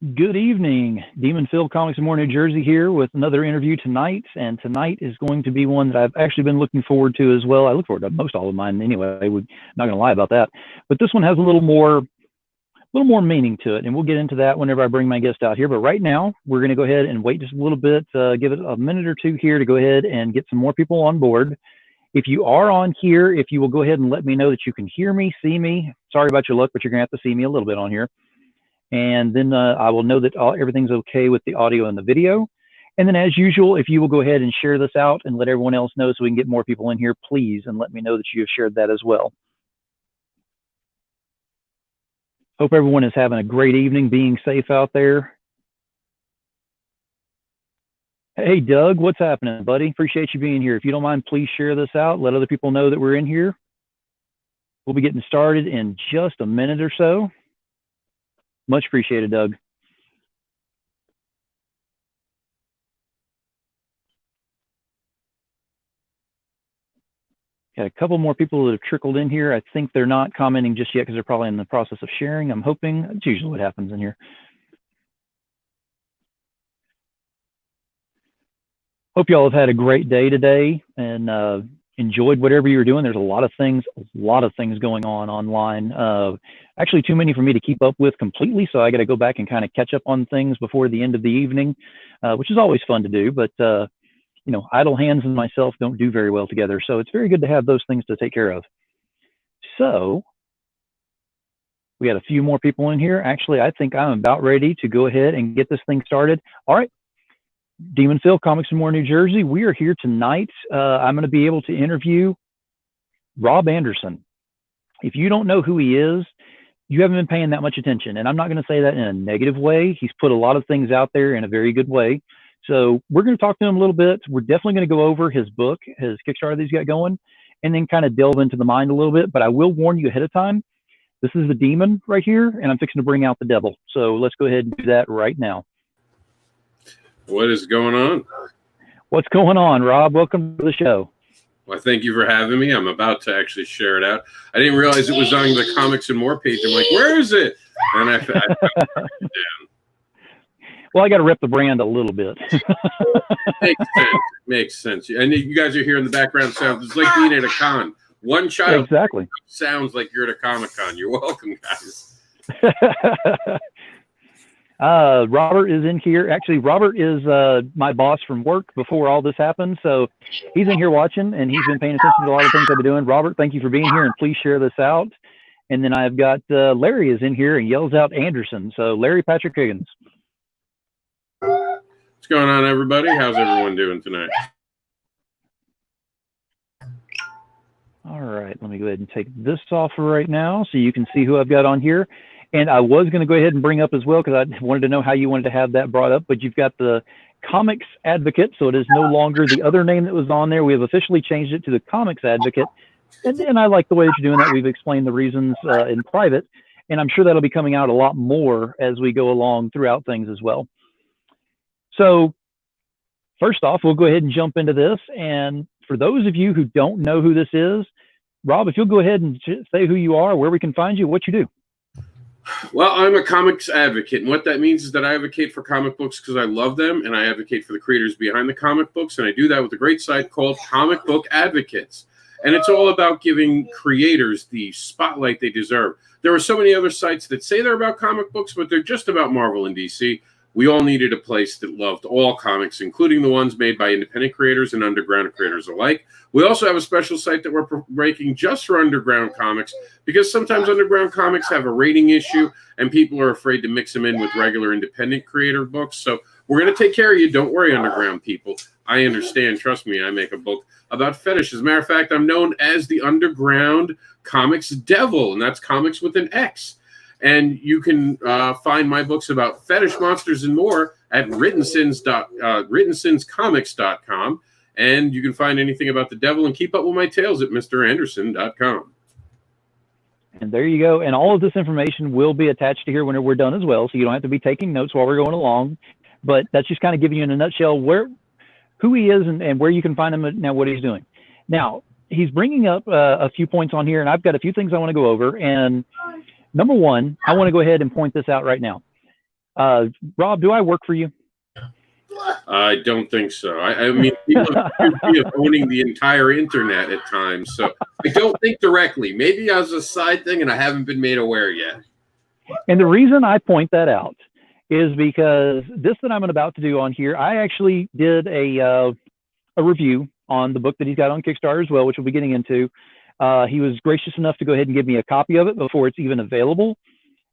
Good evening. Demon Phil, Comics and More New Jersey here with another interview tonight. And tonight is going to be one that I've actually been looking forward to as well. I look forward to most all of mine anyway. We're not going to lie about that. But this one has a little more meaning to it. And we'll get into that whenever I bring my guest out here. But right now, we're going to go ahead and wait just a little bit, give it a minute or two here to go ahead and get some more people on board. If you are on here, if you will go ahead and let me know that you can hear me, see me. Sorry about your luck, but you're going to have to see me a little bit on here. And then I will know that everything's okay with the audio and the video. And then as usual, if you will go ahead and share this out and let everyone else know so we can get more people in here, please, and let me know that you have shared that as well. Hope everyone is having a great evening, being safe out there. Hey, Doug, what's happening, buddy? Appreciate you being here. If you don't mind, please share this out. Let other people know that we're in here. We'll be getting started in just a minute or so. Much appreciated, Doug. Got a couple more people that have trickled in here. I think they're not commenting just yet because they're probably in the process of sharing. I'm hoping. That's usually what happens in here. Hope you all have had a great day today and enjoyed whatever you're doing. There's a lot of things going on online. Actually, too many for me to keep up with completely, so I got to go back and kind of catch up on things before the end of the evening, which is always fun to do. But you know, idle hands and myself don't do very well together, so it's very good to have those things to take care of. So we got a few more people in here. Actually, I think I'm about ready to go ahead and get this thing started. All right. Demon Phil, Comics and More New Jersey. We are here tonight. I'm going to be able to interview Rob Andersin. If you don't know who he is, you haven't been paying that much attention. And I'm not going to say that in a negative way. He's put a lot of things out there in a very good way. So we're going to talk to him a little bit. We're definitely going to go over his book, his Kickstarter that he's got going, and then kind of delve into the mind a little bit. But I will warn you ahead of time, this is the demon right here, and I'm fixing to bring out the devil. So let's go ahead and do that right now. What is going on? What's going on, Rob? Welcome to the show. Well, thank you for having me. I'm about to actually share it out. I didn't realize it was on the Comics and More page. I'm like, where is it? And I found it down. Well, I got to rep the brand a little bit. Makes sense. Makes sense. And you guys are here in the background sound. It's like being at a con. One child exactly sounds like you're at a Comic-Con. You're welcome, guys. Robert is in here. Actually, Robert is my boss from work before all this happened. So he's in here watching, and he's been paying attention to a lot of things I've been doing. Robert, thank you for being here, and please share this out. And then I've got Larry is in here and yells out Andersin. So Larry Patrick Higgins. What's going on, everybody? How's everyone doing tonight? All right, let me go ahead and take this off right now so you can see who I've got on here. And I was going to go ahead and bring up as well because I wanted to know how you wanted to have that brought up, but you've got the Comics Advocate, so it is no longer the other name that was on there. We have officially changed it to the Comics Advocate, and I like the way that you're doing that. We've explained the reasons in private, and I'm sure that'll be coming out a lot more as we go along throughout things as well. So first off, we'll go ahead and jump into this, and for those of you who don't know who this is, Rob, if you'll go ahead and say who you are, where we can find you, what you do. Well, I'm a comics advocate, and what that means is that I advocate for comic books because I love them, and I advocate for the creators behind the comic books, and I do that with a great site called Comic Book Advocates, and it's all about giving creators the spotlight they deserve. There are so many other sites that say they're about comic books, but they're just about Marvel and DC. We all needed a place that loved all comics, including the ones made by independent creators and underground creators alike. We also have a special site that we're breaking just for underground comics because sometimes underground comics have a rating issue and people are afraid to mix them in with regular independent creator books. So we're going to take care of you. Don't worry, underground people. I understand. Trust me, I make a book about fetish. As a matter of fact, I'm known as the underground comics devil, and that's comics with an X. And you can find my books about fetish, monsters, and more at writtensinscomics.com. And you can find anything about the devil and keep up with my tales at mrandersin.com. And there you go. And all of this information will be attached to here whenever we're done as well. So you don't have to be taking notes while we're going along. But that's just kind of giving you in a nutshell who he is and where you can find him and now what he's doing. Now, he's bringing up a few points on here, and I've got a few things I want to go over. And number one, I want to go ahead and point this out right now. Rob, do I work for you? I don't think so. I mean, people accuse me of owning the entire internet at times, so I don't think directly. Maybe as a side thing, and I haven't been made aware yet. And the reason I point that out is because this that I'm about to do on here, I actually did a review on the book that he's got on Kickstarter as well, which we'll be getting into. He was gracious enough to go ahead and give me a copy of it before it's even available.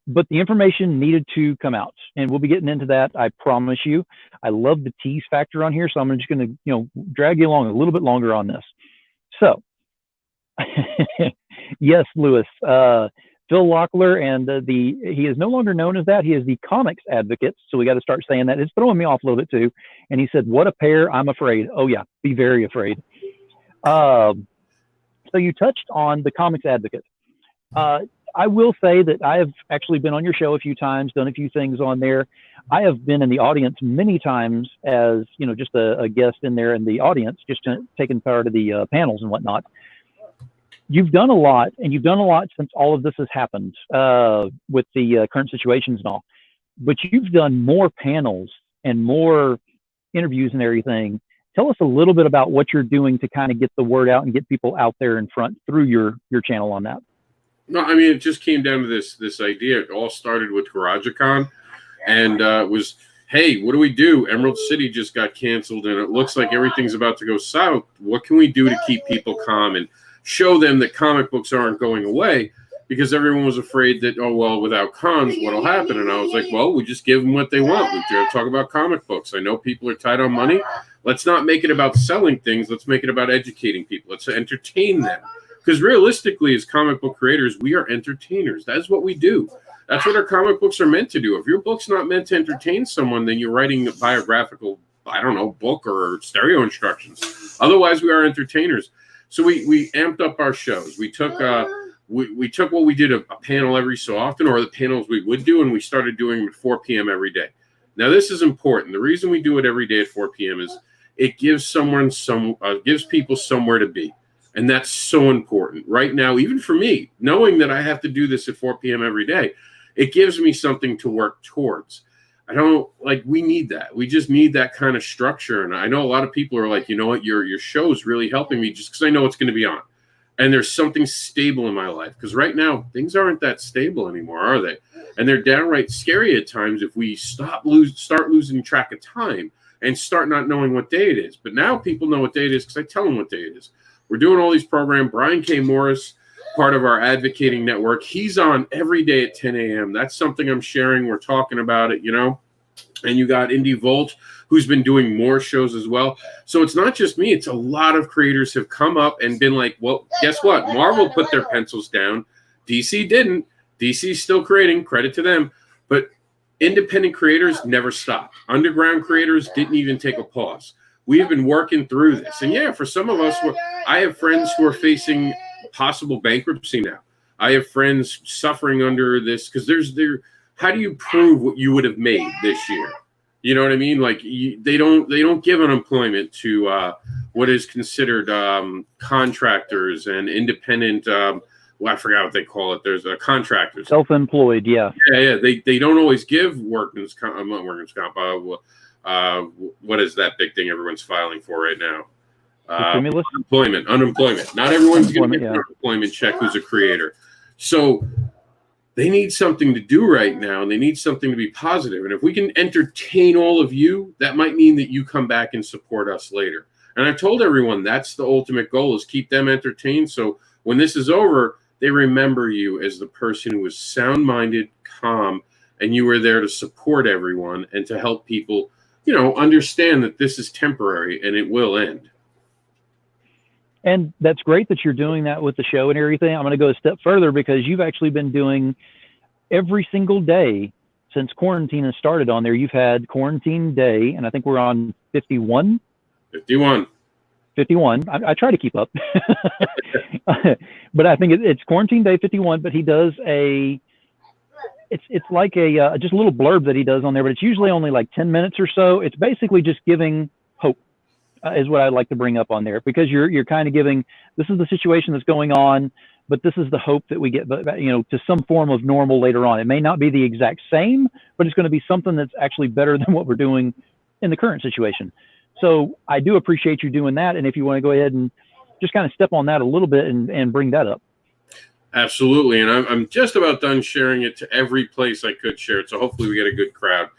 But the information needed to come out, and we'll be getting into that. I promise you. I love the tease factor on here, so I'm just going to, drag you along a little bit longer on this. So, yes, Lewis, Phil Locklear, and he is no longer known as that. He is the comics advocate. So we got to start saying that. It's throwing me off a little bit too. And he said, "What a pair! I'm afraid." Oh yeah, be very afraid. So you touched on the comics advocate. I will say that I have actually been on your show a few times, done a few things on there. I have been in the audience many times as, just a guest in there in the audience, just taking part of the panels and whatnot. You've done a lot, and you've done a lot since all of this has happened with the current situations and all. But you've done more panels and more interviews and everything. Tell us a little bit about what you're doing to kind of get the word out and get people out there in front through your channel on that. No, I mean, it just came down to this idea. It all started with GarageCon, and it was, hey, what do we do? Emerald City just got canceled, and it looks like everything's about to go south. What can we do to keep people calm and show them that comic books aren't going away? Because everyone was afraid that, oh, well, without cons, what'll happen? And I was like, well, we just give them what they want. We talk about comic books. I know people are tight on money. Let's not make it about selling things. Let's make it about educating people. Let's entertain them. Because realistically, as comic book creators, we are entertainers. That's what we do. That's what our comic books are meant to do. If your book's not meant to entertain someone, then you're writing a biographical, book or stereo instructions. Otherwise, we are entertainers. So we amped up our shows. We took we took what we did a panel every so often, or the panels we would do, and we started doing them at 4 p.m. every day. Now, this is important. The reason we do it every day at 4 p.m. is it gives gives people somewhere to be. And that's so important right now, even for me, knowing that I have to do this at 4 p.m. every day, it gives me something to work towards. We need that. We just need that kind of structure. And I know a lot of people are like, you know what, your show is really helping me just because I know it's going to be on. And there's something stable in my life. Because right now, things aren't that stable anymore, are they? And they're downright scary at times if we start losing track of time and start not knowing what day it is. But now people know what day it is because I tell them what day it is. We're doing all these programs. Brian K. Morris, part of our advocating network, he's on every day at 10 a.m. That's something I'm sharing. We're talking about it, And you got Indy Volt, who's been doing more shows as well. So it's not just me. It's a lot of creators have come up and been like, well, guess what? Marvel put their pencils down. DC didn't. DC's still creating. Credit to them. But independent creators never stopped. Underground creators didn't even take a pause. We have been working through this. And yeah, for some of us, I have friends who are facing possible bankruptcy now. I have friends suffering under this because how do you prove what you would have made this year? You know what I mean? Like they don't give unemployment to what is considered contractors and independent. I forgot what they call it. There's contractors, self-employed. Yeah. Yeah. They don't always give workers' comp. What is that big thing everyone's filing for right now? Unemployment. Not everyone's going to get an unemployment check who's a creator. So they need something to do right now, and they need something to be positive. And if we can entertain all of you, that might mean that you come back and support us later. And I've told everyone that's the ultimate goal, is keep them entertained. So when this is over, they remember you as the person who was sound-minded, calm, and you were there to support everyone and to help people understand that this is temporary and it will end. And that's great that you're doing that with the show and everything. I'm going to go a step further because you've actually been doing every single day since quarantine has started on there. You've had quarantine day, and I think we're on 51. 51. I try to keep up. But I think it's quarantine day 51, but he does it's like just a little blurb that he does on there, but it's usually only like 10 minutes or so. It's basically just giving hope is what I'd like to bring up on there, because you're kind of giving, this is the situation that's going on. but this is the hope that we get, to some form of normal later on. It may not be the exact same, but it's going to be something that's actually better than what we're doing in the current situation. So I do appreciate you doing that. And if you want to go ahead and just kind of step on that a little bit and bring that up. Absolutely. And I'm just about done sharing it to every place I could share it. So hopefully we get a good crowd.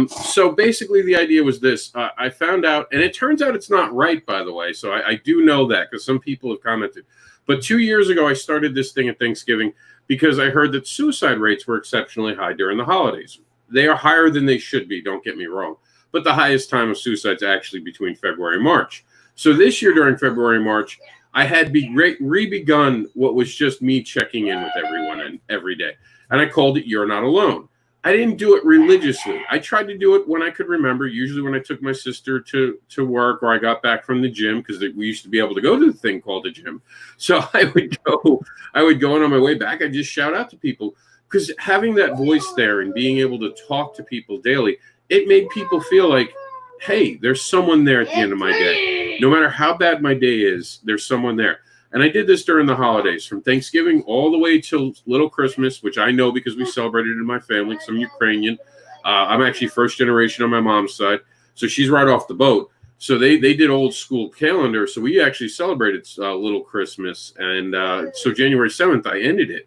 So basically the idea was this. I found out, and it turns out it's not right, by the way. So I do know that because some people have commented. But 2 years ago, I started this thing at Thanksgiving because I heard that suicide rates were exceptionally high during the holidays. They are higher than they should be, don't get me wrong. But the highest time of suicide is actually between February and March. So this year during February and March, I had re-begun what was just me checking in with everyone and every day. And I called it You're Not Alone. I didn't do it religiously. I tried to do it when I could remember, usually when I took my sister to work or I got back from the gym, because we used to be able to go to the thing called the gym. So I would go and on my way back, I'd just shout out to people, because having that voice there and being able to talk to people daily, it made people feel like, hey, there's someone there at the end of my day. No matter how bad my day is, there's someone there. And I did this during the holidays, from Thanksgiving all the way till Little Christmas, which I know because we celebrated in my family, because I'm Ukrainian. I'm actually first generation on my mom's side, so she's right off the boat. So they did old school calendar, so we actually celebrated Little Christmas. And so January 7th, I ended it.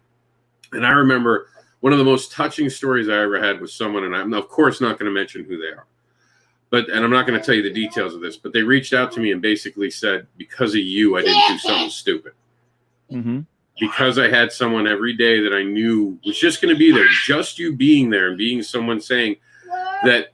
And I remember one of the most touching stories I ever had with someone, and I'm, of course, not going to mention who they are. And I'm not going to tell you the details of this, but they reached out to me and basically said, because of you, I didn't do something stupid. Mm-hmm. Because I had someone every day that I knew was just going to be there, just you being there and being someone saying that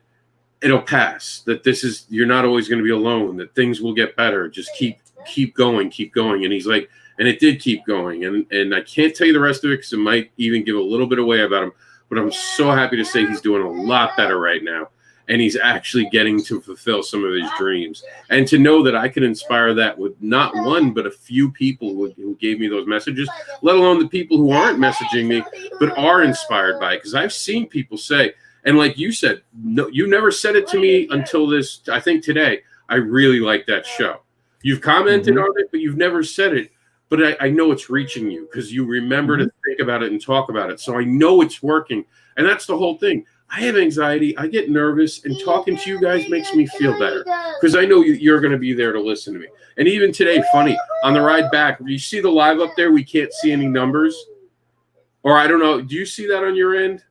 it'll pass, that you're not always going to be alone, that things will get better. Just keep going. And he's like, and it did keep going. And I can't tell you the rest of it because it might even give a little bit away about him, but I'm so happy to say he's doing a lot better right now. And he's actually getting to fulfill some of his dreams. And to know that I can inspire that with not one, but a few people who gave me those messages, let alone the people who aren't messaging me, but are inspired by it. Because I've seen people say, and like you said, no, you never said it to me until this, I think today, I really like that show. You've commented on it, but you've never said it. But I know it's reaching you because you remember to think about it and talk about it. So I know it's working. And that's the whole thing. I have anxiety. I get nervous, and talking to you guys makes me feel better because I know you're going to be there to listen to me. And even today, funny, on the ride back, you see the live up there? We can't see any numbers. Or I don't know. Do you see that on your end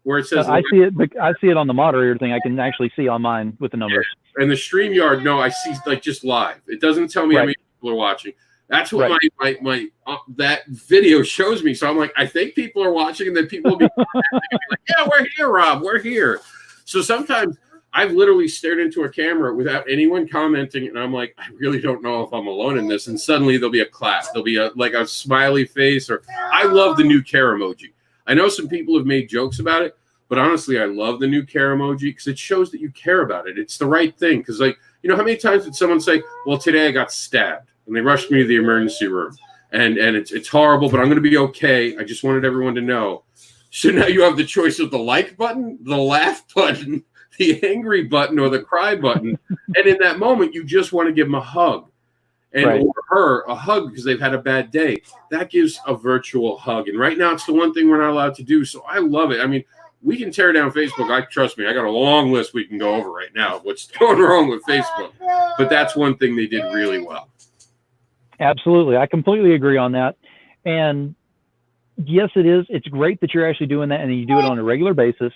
where it says? I see it. But I see it on the moderator thing. I can actually see on mine with the numbers. Yeah. And the StreamYard, no, I see like just live. It doesn't tell me how many people are watching. That's what my that video shows me. So I'm like, I think people are watching, and then people will be like, yeah, we're here, Rob. We're here. So sometimes I've literally stared into a camera without anyone commenting, and I'm like, I really don't know if I'm alone in this. And suddenly there'll be a clap. There'll be a smiley face. Or I love the new care emoji. I know some people have made jokes about it, but honestly, I love the new care emoji because it shows that you care about it. It's the right thing. Because how many times did someone say, well, today I got stabbed? And they rushed me to the emergency room, and it's horrible, but I'm going to be okay. I just wanted everyone to know. So now you have the choice of the like button, the laugh button, the angry button, or the cry button. And in that moment, you just want to give them a hug, or her a hug because they've had a bad day. That gives a virtual hug. And right now, it's the one thing we're not allowed to do. So I love it. I mean, we can tear down Facebook. Trust me, I got a long list we can go over right now of what's going wrong with Facebook. But that's one thing they did really well. Absolutely. I completely agree on that. And yes, it is. It's great that you're actually doing that and you do it on a regular basis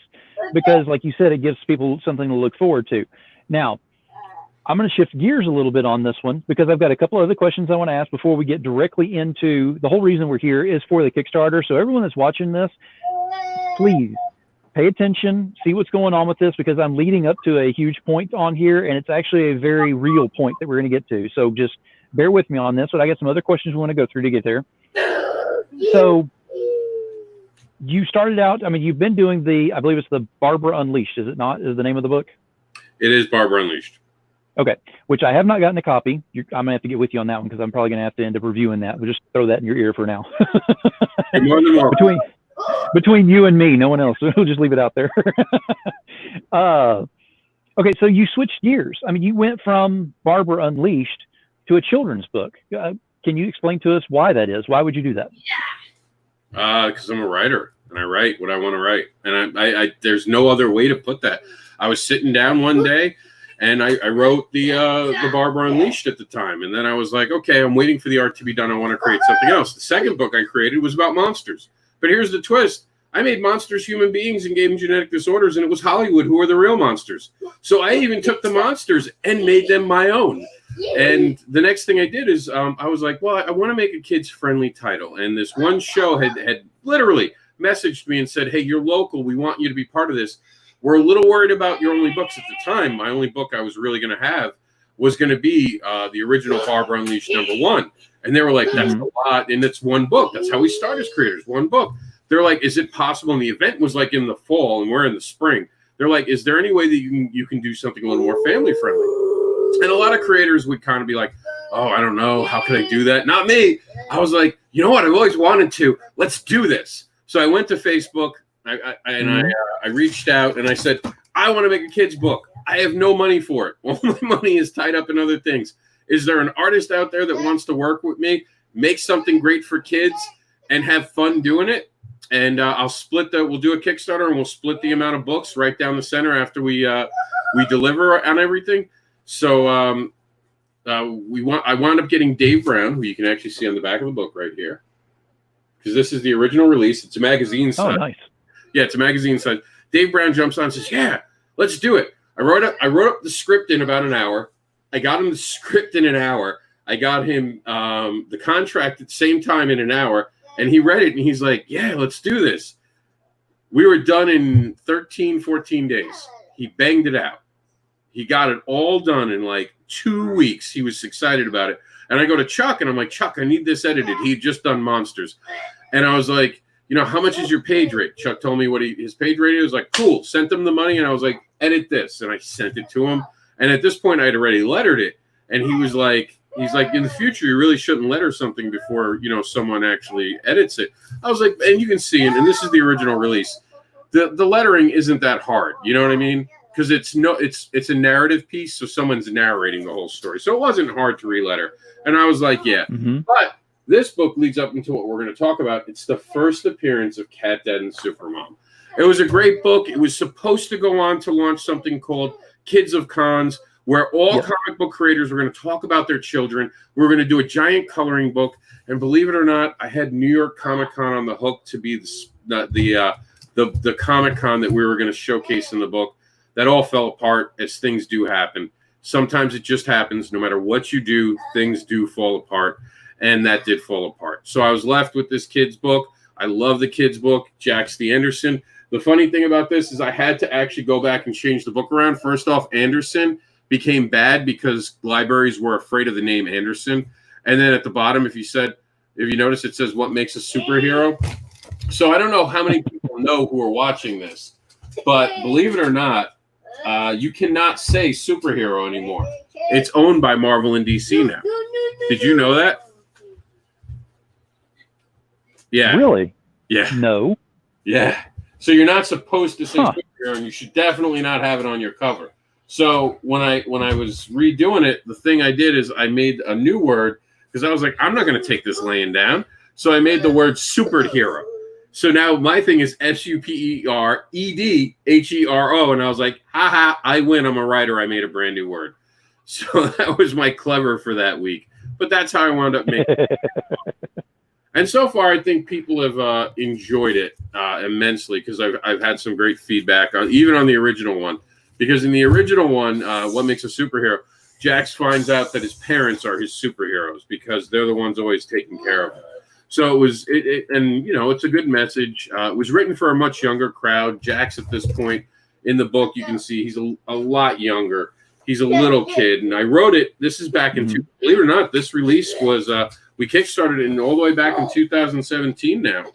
because, like you said, it gives people something to look forward to. Now, I'm going to shift gears a little bit on this one because I've got a couple other questions I want to ask before we get directly into the whole reason we're here is for the Kickstarter. So everyone that's watching this, please pay attention, see what's going on with this because I'm leading up to a huge point on here, and it's actually a very real point that we're going to get to. So just bear with me on this, but I got some other questions we want to go through to get there. So you started out, I mean, you've been doing I believe it's the Barbara Unleashed, is it not? Is the name of the book? It is Barbara Unleashed. Okay, which I have not gotten a copy. I'm going to have to get with you on that one because I'm probably going to have to end up reviewing that. But just throw that in your ear for now. More than welcome. Between you and me, no one else. We'll just leave it out there. Okay, so you switched gears. I mean, you went from Barbara Unleashed to a children's book. Can you explain to us why that is? Why would you do that? Because I'm a writer and I write what I want to write, and I there's no other way to put that. I was sitting down one day, and I wrote the Barbara Unleashed at the time, and then I was like, okay, I'm waiting for the art to be done. I want to create something else. The second book I created was about monsters, but here's the twist. I made monsters human beings and gave them genetic disorders, and it was Hollywood who were the real monsters. So I even took the monsters and made them my own. And the next thing I did is I was like, well, I want to make a kids-friendly title. And this one show had literally messaged me and said, hey, you're local. We want you to be part of this. We're a little worried about your only books at the time. My only book I was really going to have was going to be the original Barbara Unleashed #1. And they were like, that's a lot. And it's one book. That's how we start as creators, one book. They're like, is it possible? And the event was like in the fall and we're in the spring. They're like, is there any way that you can do something a little more family friendly? And a lot of creators would kind of be like, oh, I don't know. How can I do that? Not me. I was like, you know what? I've always wanted to. Let's do this. So I went to Facebook I reached out and I said, I want to make a kid's book. I have no money for it. All my money is tied up in other things. Is there an artist out there that wants to work with me, make something great for kids, and have fun doing it? And I'll split we'll do a Kickstarter and we'll split the amount of books right down the center after we deliver on everything. So I wound up getting Dave Brown, who you can actually see on the back of the book right here, because this is the original release. It's a magazine size. Oh, nice. Yeah, it's a magazine size. Dave Brown jumps on and says, yeah, let's do it. I wrote up the script in about an hour. I got him the script in an hour. I got him the contract at the same time in an hour. And he read it, and he's like, yeah, let's do this. We were done in 13, 14 days. He banged it out. He got it all done in like 2 weeks. He was excited about it. And I go to Chuck, and I'm like, Chuck, I need this edited. He'd just done Monsters. And I was like, you know, how much is your page rate? Chuck told me what his page rate is. Like, cool. Sent him the money, and I was like, edit this. And I sent it to him. And at this point, I had already lettered it. And he was like, in the future, you really shouldn't letter something before, you know, someone actually edits it. I was like, and you can see, and this is the original release. The lettering isn't that hard. You know what I mean? Because it's a narrative piece, so someone's narrating the whole story. So it wasn't hard to re-letter. And I was like, yeah. Mm-hmm. But this book leads up into what we're going to talk about. It's the first appearance of CatDad and Supermom. It was a great book. It was supposed to go on to launch something called Kids of Cons, where all comic book creators were going to talk about their children. We were going to do a giant coloring book. And believe it or not, I had New York Comic Con on the hook to be the Comic Con that we were going to showcase in the book. That all fell apart, as things do happen. Sometimes it just happens. No matter what you do, things do fall apart. And that did fall apart. So I was left with this kid's book. I love the kid's book, Jax the Andersin. The funny thing about this is I had to actually go back and change the book around. First off, Andersin became bad because libraries were afraid of the name Andersin. And then at the bottom, if you notice, it says, what makes a superhero? So I don't know how many people know who are watching this, but believe it or not, you cannot say superhero anymore. It's owned by Marvel and DC now. Did you know that? Yeah. Really? Yeah. No. Yeah. So you're not supposed to say superhero, and you should definitely not have it on your cover. So when I was redoing it, the thing I did is I made a new word, because I was like, I'm not going to take this laying down. So I made the word superhero. So now my thing is SUPEREDHERO. And I was like, haha, I win. I'm a writer. I made a brand new word. So that was my clever for that week. But that's how I wound up making it. And so far, I think people have enjoyed it immensely, because I've had some great feedback, even on the original one. Because in the original one, What Makes a Superhero, Jax finds out that his parents are his superheroes because they're the ones always taking care of him. So it was, and you know, it's a good message. It was written for a much younger crowd. Jax, at this point in the book, you can see he's a lot younger. He's a little kid, and I wrote it. This is back in believe it or not, this release was we kickstarted it all the way back in 2017 now,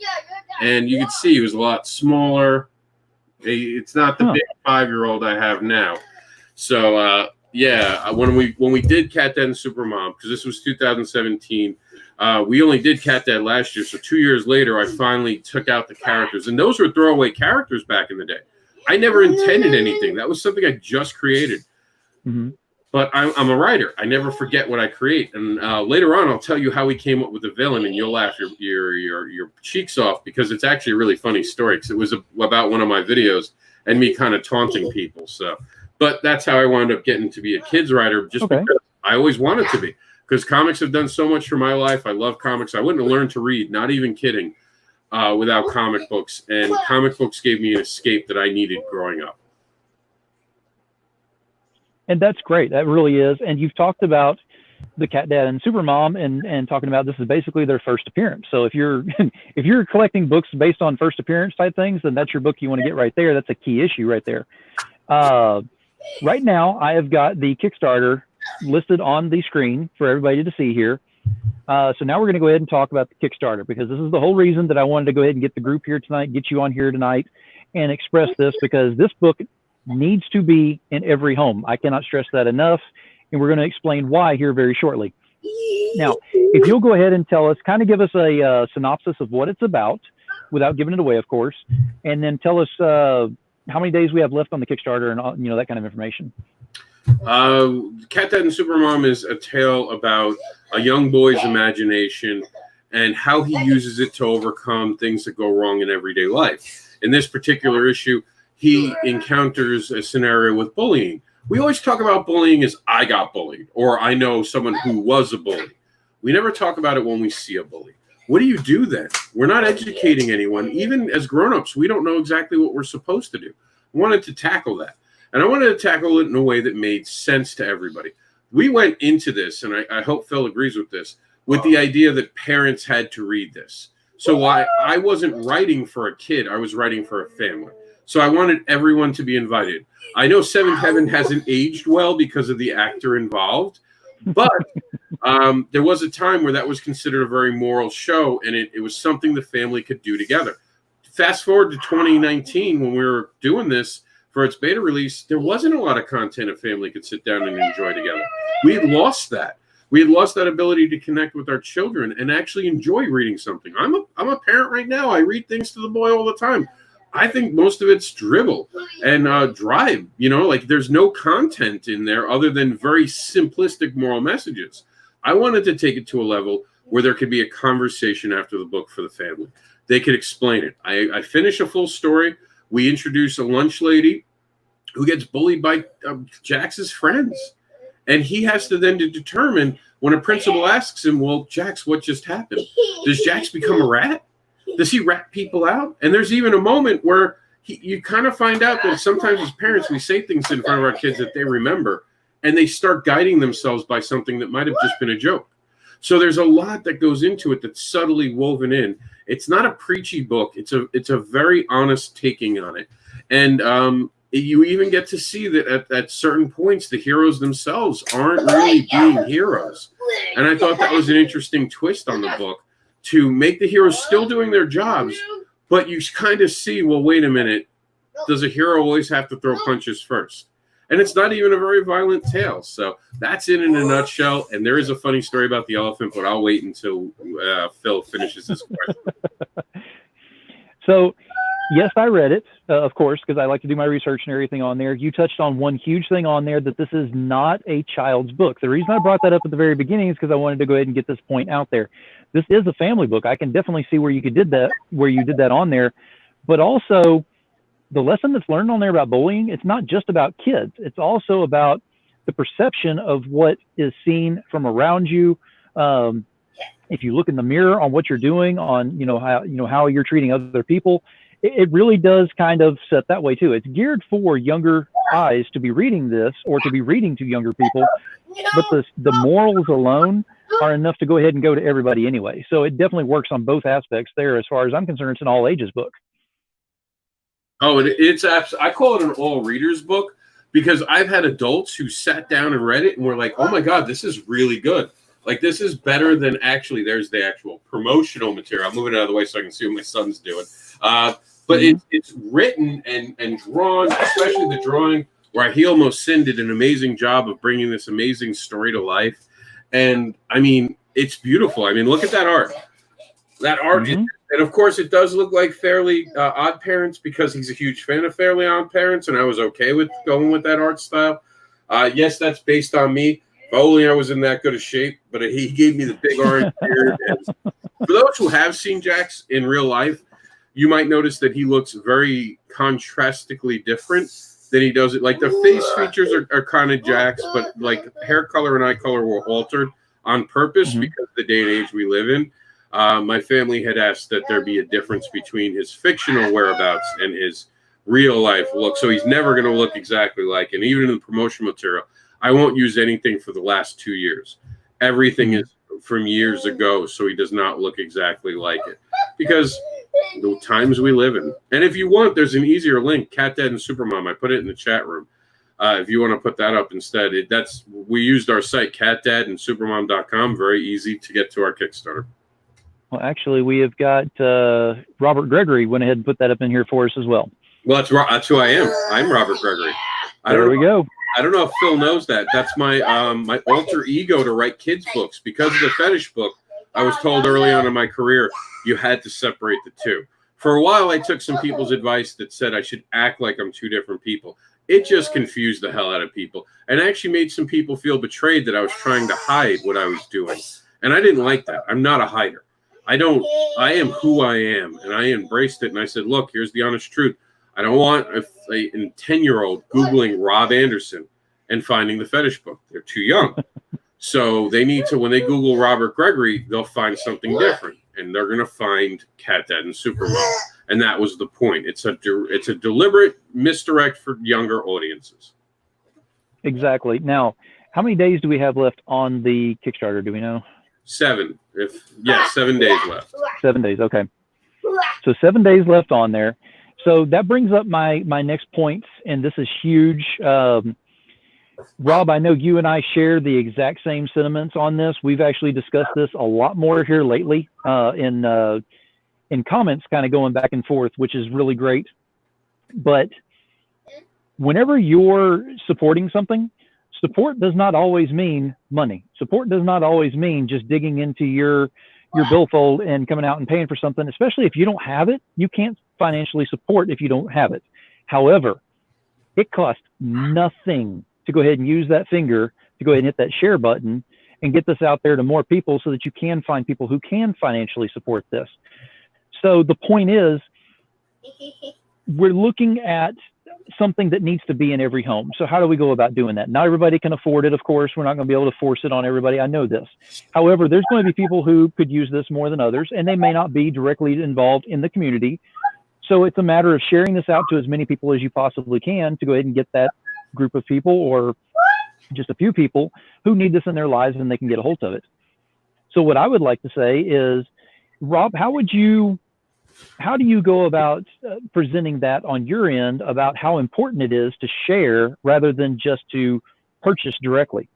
and you can see he was a lot smaller. It's not the big 5-year-old I have now. So yeah, when we did CatDad and Supermom, because this was 2017. We only did CatDad last year, so 2 years later, I finally took out the characters. And those were throwaway characters back in the day. I never intended anything. That was something I just created. Mm-hmm. But I'm a writer. I never forget what I create. And later on, I'll tell you how we came up with the villain, and you'll laugh your cheeks off, because it's actually a really funny story. Because it was about one of my videos and me kind of taunting people. So, but that's how I wound up getting to be a kids writer, just because I always wanted to be. Because comics have done so much for my life. I love comics. I wouldn't have learned to read, not even kidding, without comic books. And comic books gave me an escape that I needed growing up. And that's great. That really is. And you've talked about the CatDad and Supermom, and talking about this is basically their first appearance. So if you're if you're collecting books based on first appearance type things, then that's your book you want to get right there. That's a key issue right there. Right now, I have got the Kickstarter listed on the screen for everybody to see here. So now we're going to go ahead and talk about the Kickstarter, because this is the whole reason that I wanted to go ahead and get the group here tonight, get you on here tonight, and express this, because this book needs to be in every home. I cannot stress that enough, and we're going to explain why here very shortly. Now, if you'll go ahead and tell us, kind of give us a synopsis of what it's about, without giving it away, of course, and then tell us how many days we have left on the Kickstarter, and that kind of information. CatDad and Supermom is a tale about a young boy's imagination and how he uses it to overcome things that go wrong in everyday life. In this particular issue, he encounters a scenario with bullying. We always talk about bullying as I got bullied, or I know someone who was a bully. We never talk about it when we see a bully. What do you do then? We're not educating anyone. Even as grown-ups, we don't know exactly what we're supposed to do. I wanted to tackle that. And I wanted to tackle it in a way that made sense to everybody. We went into this, and I hope Phil agrees with this, with the idea that parents had to read this. So I wasn't writing for a kid. I was writing for a family. So I wanted everyone to be invited. I know Seventh Heaven hasn't aged well because of the actor involved, but there was a time where that was considered a very moral show, and it was something the family could do together. Fast forward to 2019, when we were doing this for its beta release, there wasn't a lot of content a family could sit down and enjoy together. We had lost that. We had lost that ability to connect with our children and actually enjoy reading something. I'm a parent right now. I read things to the boy all the time. I think most of it's dribble and drive. Like there's no content in there other than very simplistic moral messages. I wanted to take it to a level where there could be a conversation after the book for the family. They could explain it. I finish a full story. We introduce a lunch lady who gets bullied by Jax's friends. And he has to then determine, when a principal asks him, well, Jax, what just happened? Does Jax become a rat? Does he rat people out? And there's even a moment where you kind of find out that sometimes as parents, we say things in front of our kids that they remember, and they start guiding themselves by something that might have just been a joke. So there's a lot that goes into it that's subtly woven in. It's not a preachy book. It's a very honest taking on it. And you even get to see that at certain points, the heroes themselves aren't really being heroes. And I thought that was an interesting twist on the book, to make the heroes still doing their jobs, but you kind of see, well, wait a minute, does a hero always have to throw punches first? And it's not even a very violent tale. So that's it in a nutshell. And there is a funny story about the elephant, but I'll wait until Phil finishes his question. So, yes, I read it, of course, because I like to do my research and everything on there. You touched on one huge thing on there, that this is not a child's book. The reason I brought that up at the very beginning is because I wanted to go ahead and get this point out there. This is a family book. I can definitely see where you did that on there. But also, the lesson that's learned on there about bullying, it's not just about kids. It's also about the perception of what is seen from around you. If you look in the mirror on what you're doing, on how you're treating other people, it really does kind of set that way too. It's geared for younger eyes to be reading this, or to be reading to younger people, but the morals alone are enough to go ahead and go to everybody anyway. So it definitely works on both aspects there. As far as I'm concerned, it's an all ages book. Oh, I call it an all readers book, because I've had adults who sat down and read it and were like, oh my God, this is really good. Like, this is better than actually, there's the actual promotional material. I'm moving it out of the way so I can see what my son's doing. But it's written and drawn, especially the drawing, where He Almost Sinned did an amazing job of bringing this amazing story to life. And I mean, it's beautiful. I mean, look at that art. That art, and of course, it does look like Fairly Odd Parents, because he's a huge fan of Fairly Odd Parents, and I was okay with going with that art style. Yes, that's based on me. If only I was in that good of shape, but he gave me the big orange beard. And for those who have seen Jax in real life, you might notice that he looks very contrastically different than he does it. Like the face features are kind of Jax, but like hair color and eye color were altered on purpose because of the day and age we live in. My family had asked that there be a difference between his fictional whereabouts and his real life look. So he's never going to look exactly like it. And even in the promotional material, I won't use anything for the last 2 years. Everything is from years ago, so he does not look exactly like it. Because the times we live in. And if you want, there's an easier link, CatDad and Supermom. I put it in the chat room. If you want to put that up instead, we used our site, CatDadandSupermom.com. Very easy to get to our Kickstarter. Well, actually, we have got Robert Gregory went ahead and put that up in here for us as well. Well, that's who I am. I'm Robert Gregory. There we go. I don't know if Phil knows that. That's my my alter ego to write kids' books. Because of the fetish book, I was told early on in my career, you had to separate the two. For a while, I took some people's advice that said I should act like I'm two different people. It just confused the hell out of people and actually made some people feel betrayed that I was trying to hide what I was doing. And I didn't like that. I'm not a hider. I am who I am. And I embraced it. And I said, look, here's the honest truth. I don't want a 10-year-old Googling Rob Andersin and finding the fetish book. They're too young. So they need to, when they Google Robert Gregory, they'll find something different. And they're going to find CatDad and Supermom. And that was the point. It's a deliberate misdirect for younger audiences. Exactly. Now, how many days do we have left on the Kickstarter? Do we know? 7. 7 days left. 7 days. Okay. So 7 days left on there. So that brings up my next point, and this is huge. Rob, I know you and I share the exact same sentiments on this. We've actually discussed this a lot more here lately in comments, kind of going back and forth, which is really great. But whenever you're supporting something, support does not always mean money. Support does not always mean just digging into your billfold and coming out and paying for something, especially if you don't have it. You can't financially support if you don't have it. However, it costs nothing to go ahead and use that finger to go ahead and hit that share button and get this out there to more people so that you can find people who can financially support this. So the point is, we're looking at something that needs to be in every home. So how do we go about doing that? Not everybody can afford it, of course. We're not going to be able to force it on everybody. I know this. However, there's going to be people who could use this more than others, and they may not be directly involved in the community. So it's a matter of sharing this out to as many people as you possibly can to go ahead and get that group of people, or just a few people who need this in their lives, and they can get a hold of it. So what I would like to say is, Rob, how do you go about presenting that on your end about how important it is to share rather than just to purchase directly?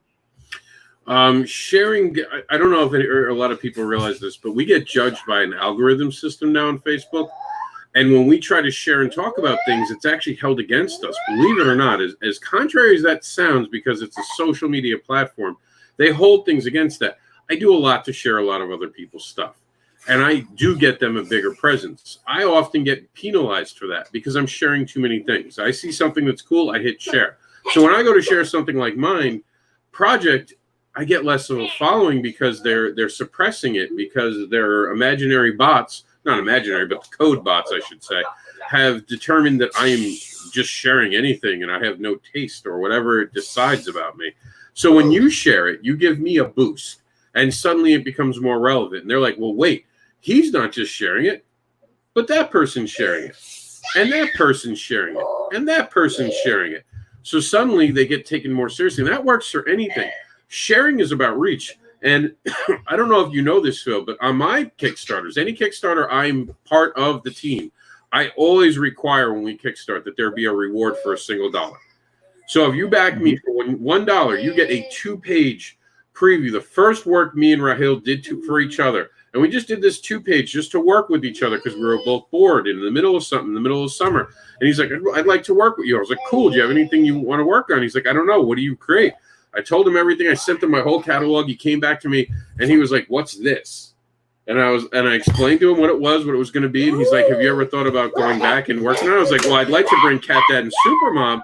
Sharing, I don't know if a lot of people realize this, but we get judged by an algorithm system now on Facebook. And when we try to share and talk about things, it's actually held against us, believe it or not. As contrary as that sounds, because it's a social media platform, they hold things against that. I do a lot to share a lot of other people's stuff. And I do get them a bigger presence. I often get penalized for that because I'm sharing too many things. I see something that's cool, I hit share. So when I go to share something like mine, project, I get less of a following because they're suppressing it, because their imaginary bots, not imaginary, but the code bots, I should say, have determined that I am just sharing anything and I have no taste or whatever it decides about me. So when you share it, you give me a boost and suddenly it becomes more relevant. And they're like, well, wait, he's not just sharing it, but that person's sharing it, and that person's sharing it, and that person's sharing it. So suddenly they get taken more seriously. And that works for anything. Sharing is about reach. And I don't know if you know this, Phil, but on my Kickstarters, any Kickstarter I'm part of the team, I always require when we Kickstart that there be a reward for a single $1. So if you back me for $1, you get a 2-page preview, the first work me and Rahel did for each other. And we just did this 2-page just to work with each other because we were both bored in the middle of something, in the middle of summer. And he's like, I'd like to work with you. I was like, cool. Do you have anything you want to work on? He's like, I don't know. What do you create? I told him everything. I sent him my whole catalog. He came back to me and he was like, what's this? And I explained to him what it was going to be. And he's like, have you ever thought about going back and working on it? I was like, well, I'd like to bring CatDad and Supermom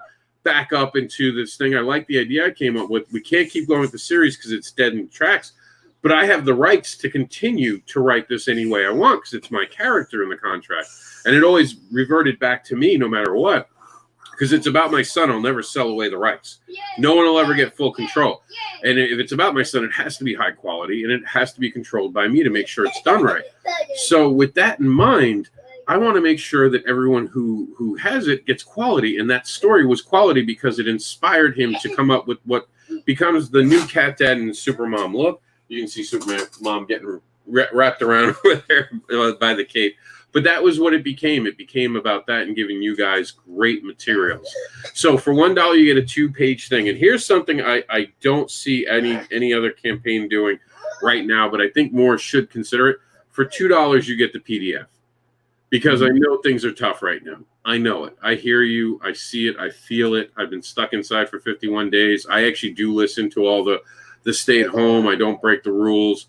back up into this thing. I like the idea I came up with. We can't keep going with the series because it's dead in tracks, but I have the rights to continue to write this any way I want because it's my character in the contract. And it always reverted back to me no matter what, because it's about my son. I'll never sell away the rights. No one will ever get full control. And if it's about my son, it has to be high quality and it has to be controlled by me to make sure it's done right. So with that in mind, I want to make sure that everyone who has it gets quality. And that story was quality because it inspired him to come up with what becomes the new CatDad and Supermom look. You can see Supermom getting wrapped around with her by the cape. But that was what it became. It became about that and giving you guys great materials. So for $1, you get a 2-page thing. And here's something I don't see any other campaign doing right now, but I think more should consider it. For $2, you get the PDF. Because I know things are tough right now. I know it. I hear you. I see it. I feel it. I've been stuck inside for 51 days. I actually do listen to all the stay at home. I don't break the rules.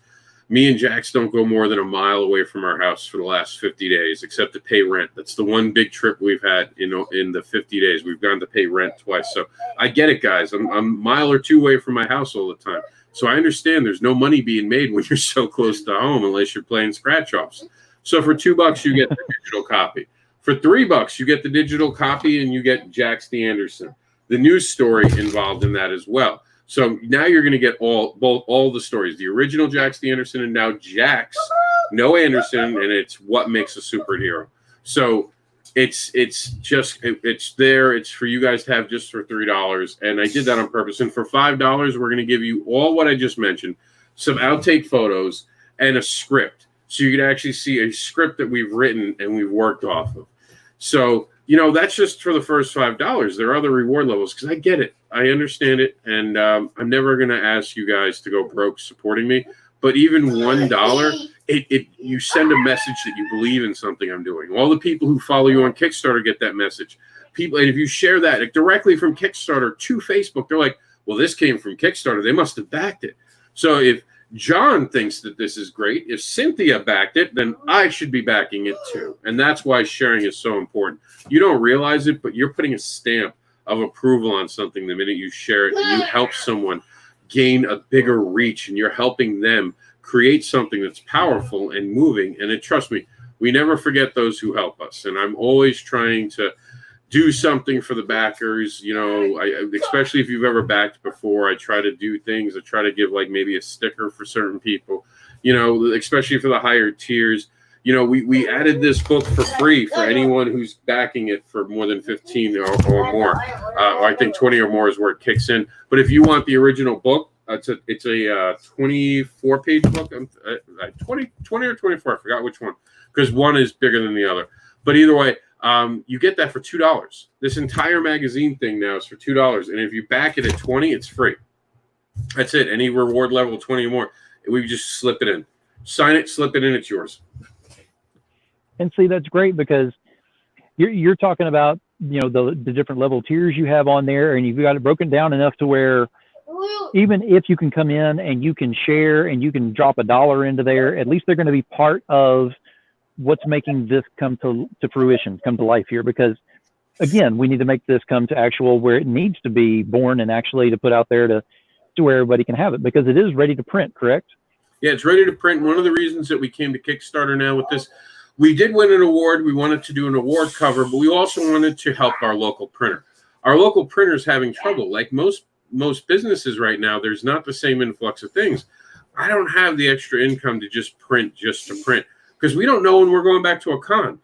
Me and Jax don't go more than a mile away from our house for the last 50 days, except to pay rent. That's the one big trip we've had in the 50 days. We've gone to pay rent twice. So I get it, guys. I'm a mile or two away from my house all the time. So I understand there's no money being made when you're so close to home unless you're playing scratch-offs. So for $2, you get the digital copy. For $3, you get the digital copy and you get Jax the Andersin, the news story involved in that as well. So now you're going to get all the stories, the original Jax the Andersin and now Jax, no Andersin, and it's what makes a superhero. So it's there. It's for you guys to have just for $3. And I did that on purpose. And for $5, we're going to give you all what I just mentioned, some outtake photos and a script. So you can actually see a script that we've written and we've worked off of. So, that's just for the first $5. There are other reward levels because I get it. I understand it. And I'm never going to ask you guys to go broke supporting me. But even $1, you send a message that you believe in something I'm doing. All the people who follow you on Kickstarter get that message. And if you share that directly from Kickstarter to Facebook, they're like, well, this came from Kickstarter. They must have backed it. So if John thinks that this is great, if Cynthia backed it, then I should be backing it too. And that's why sharing is so important. You don't realize it, but you're putting a stamp of approval on something the minute you share it and you help someone gain a bigger reach and you're helping them create something that's powerful and moving. And trust me, we never forget those who help us. And I'm always trying to do something for the backers, especially if you've ever backed before. I try to do things. I try to give like maybe a sticker for certain people, especially for the higher tiers. We added this book for free for anyone who's backing it for more than 15 or more. I think 20 or more is where it kicks in. But if you want the original book, it's a 24-page book. 20 or 24. I forgot which one because one is bigger than the other. But either way, you get that for $2. This entire magazine thing now is for $2. And if you back it at 20, it's free. That's it. Any reward level 20 or more, we just slip it in. Sign it, slip it in, it's yours. And see, that's great because you're talking about, the different level tiers you have on there, and you've got it broken down enough to where even if you can come in and you can share and you can drop $1 into there, at least they're going to be part of what's making this come to fruition, come to life here. Because again, we need to make this come to actual where it needs to be born and actually to put out there to where everybody can have it, because it is ready to print, correct? Yeah, it's ready to print. One of the reasons that we came to Kickstarter now with this, we did win an award. We wanted to do an award cover, but we also wanted to help our local printer. Our local printer is having trouble. Like most businesses right now, there's not the same influx of things. I don't have the extra income to just print because we don't know when we're going back to a con.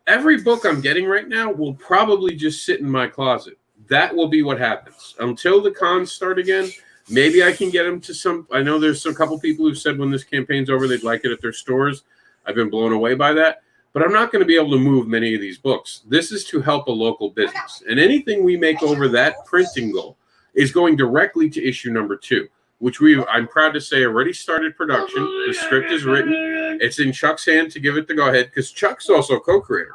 Every book I'm getting right now will probably just sit in my closet. That will be what happens until the cons start again. Maybe I can get them to some. I know there's a couple people who've said when this campaign's over, they'd like it at their stores. I've been blown away by that. But I'm not going to be able to move many of these books. This is to help a local business. And anything we make over that printing goal is going directly to issue number 2, which I'm proud to say already started production. The script is written. It's in Chuck's hand to give it the go-ahead because Chuck's also a co-creator.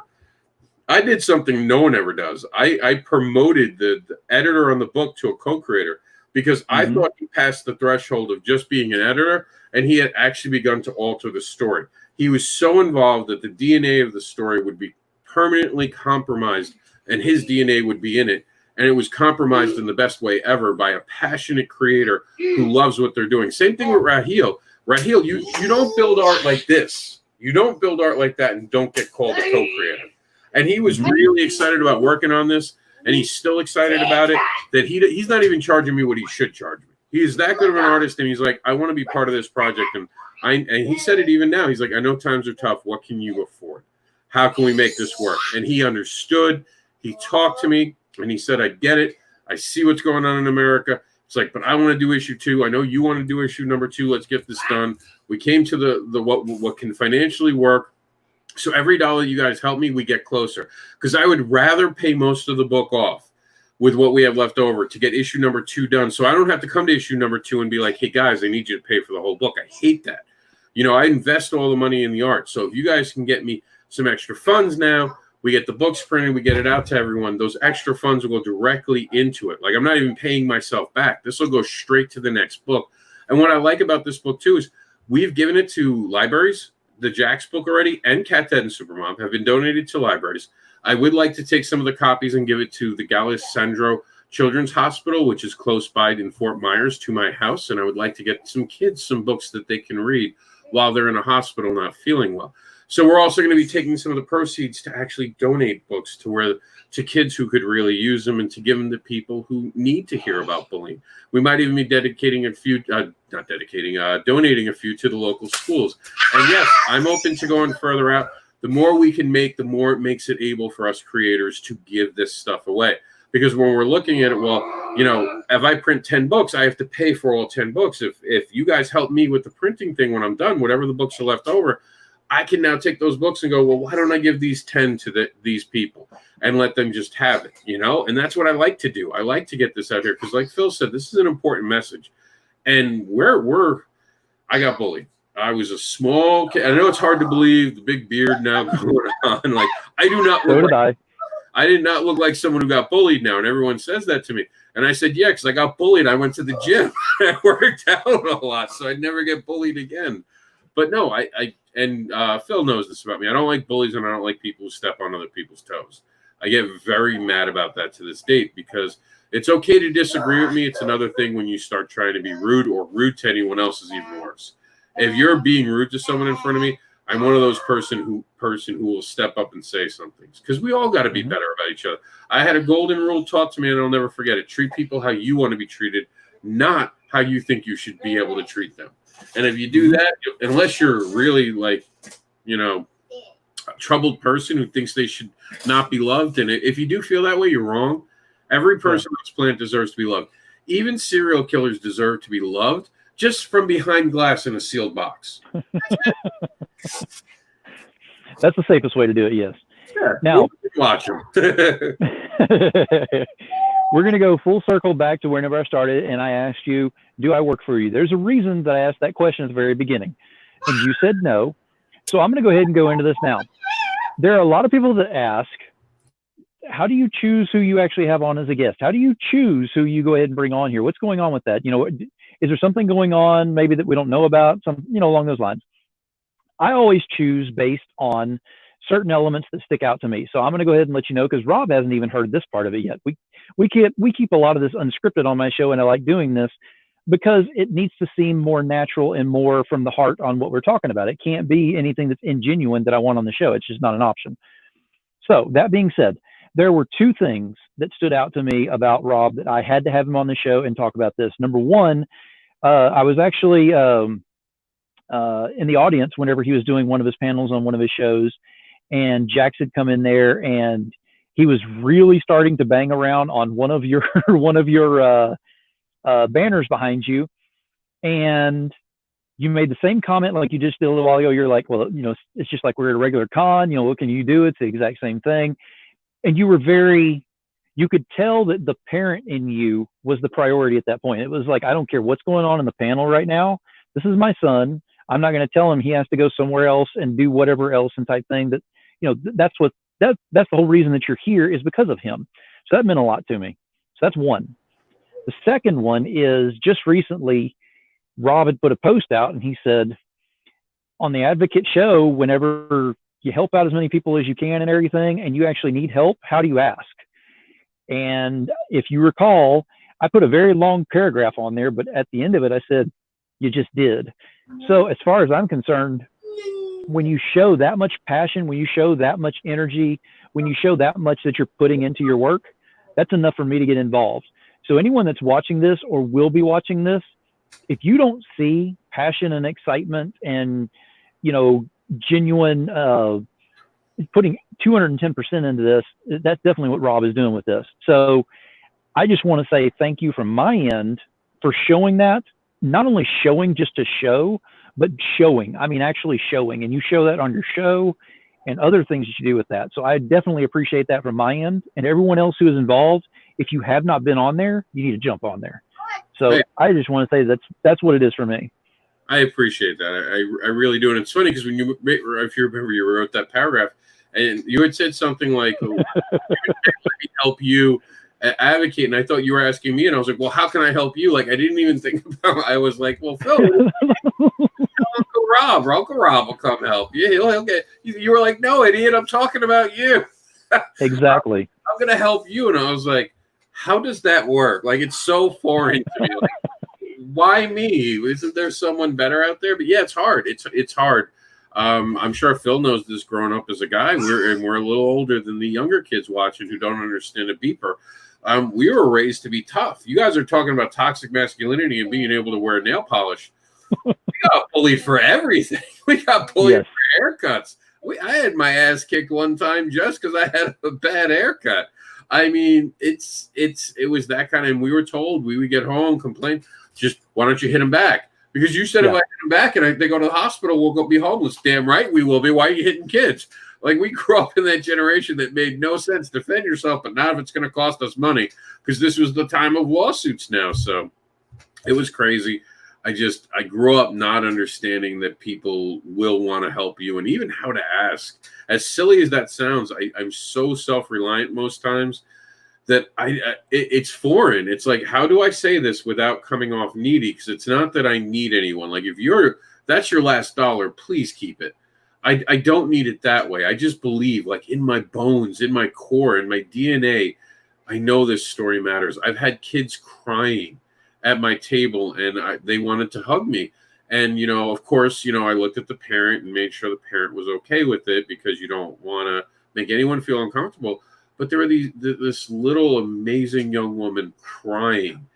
I did something no one ever does. I promoted the editor on the book to a co-creator because I thought he passed the threshold of just being an editor, and he had actually begun to alter the story. He was so involved that the DNA of the story would be permanently compromised, and his DNA would be in it. and it was compromised in the best way ever by a passionate creator who loves what they're doing. Same thing with Raheel. Raheel, you don't build art like this. You don't build art like that and don't get called a co-creator. And he was really excited about working on this, and he's still excited about it, that he's not even charging me what he should charge me. He's that good of an artist, and he's like, I want to be part of this project. And he said it even now. He's like, I know times are tough. What can you afford? How can we make this work? And he understood. He talked to me, and he said, I get it. I see what's going on in America. It's like, but I want to do issue 2. I know you want to do issue number 2. Let's get this done. We came to the what can financially work. So every dollar you guys help me, we get closer. Because I would rather pay most of the book off with what we have left over to get issue number 2 done. So I don't have to come to issue number 2 and be like, hey, guys, I need you to pay for the whole book. I hate that. You know, I invest all the money in the art. So if you guys can get me some extra funds now, we get the books printed, we get it out to everyone. Those extra funds will go directly into it. Like, I'm not even paying myself back. This will go straight to the next book. And what I like about this book, too, is we've given it to libraries. The Jack's book already and CatDad and Supermom have been donated to libraries. I would like to take some of the copies and give it to the Gallisandro Children's Hospital, which is close by in Fort Myers to my house. And I would like to get some kids some books that they can read while they're in a hospital not feeling well. So we're also going to be taking some of the proceeds to actually donate books to kids who could really use them and to give them to people who need to hear about bullying. We might even be donating a few to the local schools. And yes, I'm open to going further out. The more we can make, the more it makes it able for us creators to give this stuff away. Because when we're looking at it, well, you know, if I print 10 books, I have to pay for all 10 books. If you guys help me with the printing thing when I'm done, whatever the books are left over, I can now take those books and go, well, why don't I give these 10 to these people and let them just have it, you know? And that's what I like to do. I like to get this out here because, like Phil said, this is an important message. And I got bullied. I was a small kid. I know it's hard to believe, the big beard now going on. Like, I do not look I did not look like someone who got bullied now. And everyone says that to me. And I said, yeah, because I got bullied. I went to the gym. I worked out a lot, so I'd never get bullied again. But no, Phil knows this about me. I don't like bullies, and I don't like people who step on other people's toes. I get very mad about that to this date because it's okay to disagree with me. It's another thing when you start trying to be rude or rude to anyone else is even worse. If you're being rude to someone in front of me, I'm one of those person who will step up and say some things because we all got to be better about each other. I had a golden rule taught to me, and I'll never forget it. Treat people how you want to be treated, not how you think you should be able to treat them. And if you do that, unless you're really like, you know, a troubled person who thinks they should not be loved, and if you do feel that way, you're wrong. Every person on this planet deserves to be loved. Even serial killers deserve to be loved just from behind glass in a sealed box. That's the safest way to do it, yes. Yeah, now, watch them. We're going to go full circle back to whenever I started, and I asked you, do I work for you? There's a reason that I asked that question at the very beginning, and you said no. So I'm going to go ahead and go into this now. There are a lot of people that ask, how do you choose who you actually have on as a guest? How do you choose who you go ahead and bring on here? What's going on with that? You know, is there something going on maybe that we don't know about? Some, you know, along those lines. I always choose based on certain elements that stick out to me. So I'm going to go ahead and let you know, because Rob hasn't even heard this part of it yet. We keep a lot of this unscripted on my show, and I like doing this because it needs to seem more natural and more from the heart on what we're talking about. It can't be anything that's ingenuine that I want on the show. It's just not an option. So that being said, there were two things that stood out to me about Rob that I had to have him on the show and talk about this. Number one, I was actually in the audience whenever he was doing one of his panels on one of his shows, and Jax had come in there and he was really starting to bang around on one of your banners behind you, and you made the same comment like you just did a little while ago. You're like, well, you know, it's just like we're at a regular con, you know, what can you do? It's the exact same thing. And you were you could tell that the parent in you was the priority at that point. It was like, I don't care what's going on in the panel right now. This is my son. I'm not going to tell him he has to go somewhere else and do whatever else and type thing. That, you know, that's the whole reason that you're here, is because of him. So that meant a lot to me. So that's one. The second one is, just recently, Rob had put a post out and he said, on the Advocate show, whenever you help out as many people as you can and everything, and you actually need help, how do you ask? And if you recall, I put a very long paragraph on there, but at the end of it, I said, you just did. So as far as I'm concerned, when you show that much passion, when you show that much energy, when you show that much that you're putting into your work, that's enough for me to get involved. So anyone that's watching this or will be watching this, if you don't see passion and excitement and, genuine, putting 210% into this, that's definitely what Rob is doing with this. So I just want to say thank you from my end for showing that, not only showing just to show, but showing. I mean, actually showing. And you show that on your show and other things that you do with that. So I definitely appreciate that from my end. And everyone else who is involved, if you have not been on there, you need to jump on there. So I just want to say that's what it is for me. I appreciate that. I really do. And it's funny because if you remember, you wrote that paragraph and you had said something like, let me help you advocate. And I thought you were asking me. And I was like, well, how can I help you? Like, I didn't even think about it. I was like, well, Phil, Uncle Rob will come help you. He'll get, you were like, no, idiot, I'm talking about you. Exactly. I'm going to help you. And I was like, how does that work? Like, it's so foreign to me. Like, why me? Isn't there someone better out there? But yeah, it's hard. It's hard. I'm sure Phil knows this growing up as a guy. We're a little older than the younger kids watching who don't understand a beeper. We were raised to be tough. You guys are talking about toxic masculinity and being able to wear nail polish. We got bullied for everything. We got bullied for haircuts. I had my ass kicked one time just because I had a bad haircut. I mean, it was that kind of, and we were told we would get home, complain, just why don't you hit him back? Because you said if I hit him back and they go to the hospital, we'll be homeless. Damn right we will be. Why are you hitting kids? Like, we grew up in that generation that made no sense. Defend yourself, but not if it's going to cost us money, because this was the time of lawsuits now. So it was crazy. I grew up not understanding that people will want to help you and even how to ask. As silly as that sounds, I'm so self-reliant most times that it's foreign. It's like, how do I say this without coming off needy? Because it's not that I need anyone. Like, if that's your last dollar, please keep it. I don't need it that way. I just believe, like, in my bones, in my core, in my DNA, I know this story matters. I've had kids crying at my table and they wanted to hug me. And, of course, I looked at the parent and made sure the parent was okay with it, because you don't want to make anyone feel uncomfortable. But there were this little amazing young woman crying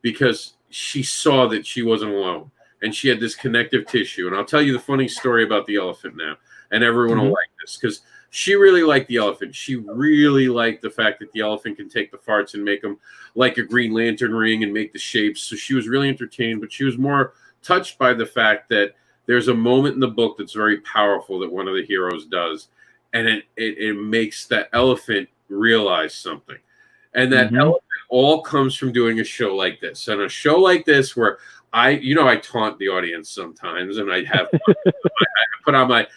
because she saw that she wasn't alone and she had this connective tissue. And I'll tell you the funny story about the elephant now, and everyone will like this, because she really liked the elephant. She really liked the fact that the elephant can take the farts and make them like a Green Lantern ring and make the shapes. So she was really entertained, but she was more touched by the fact that there's a moment in the book that's very powerful that one of the heroes does. And it makes that elephant realize something. And that elephant all comes from doing a show like this. And a show like this where I taunt the audience sometimes, and I have I put on my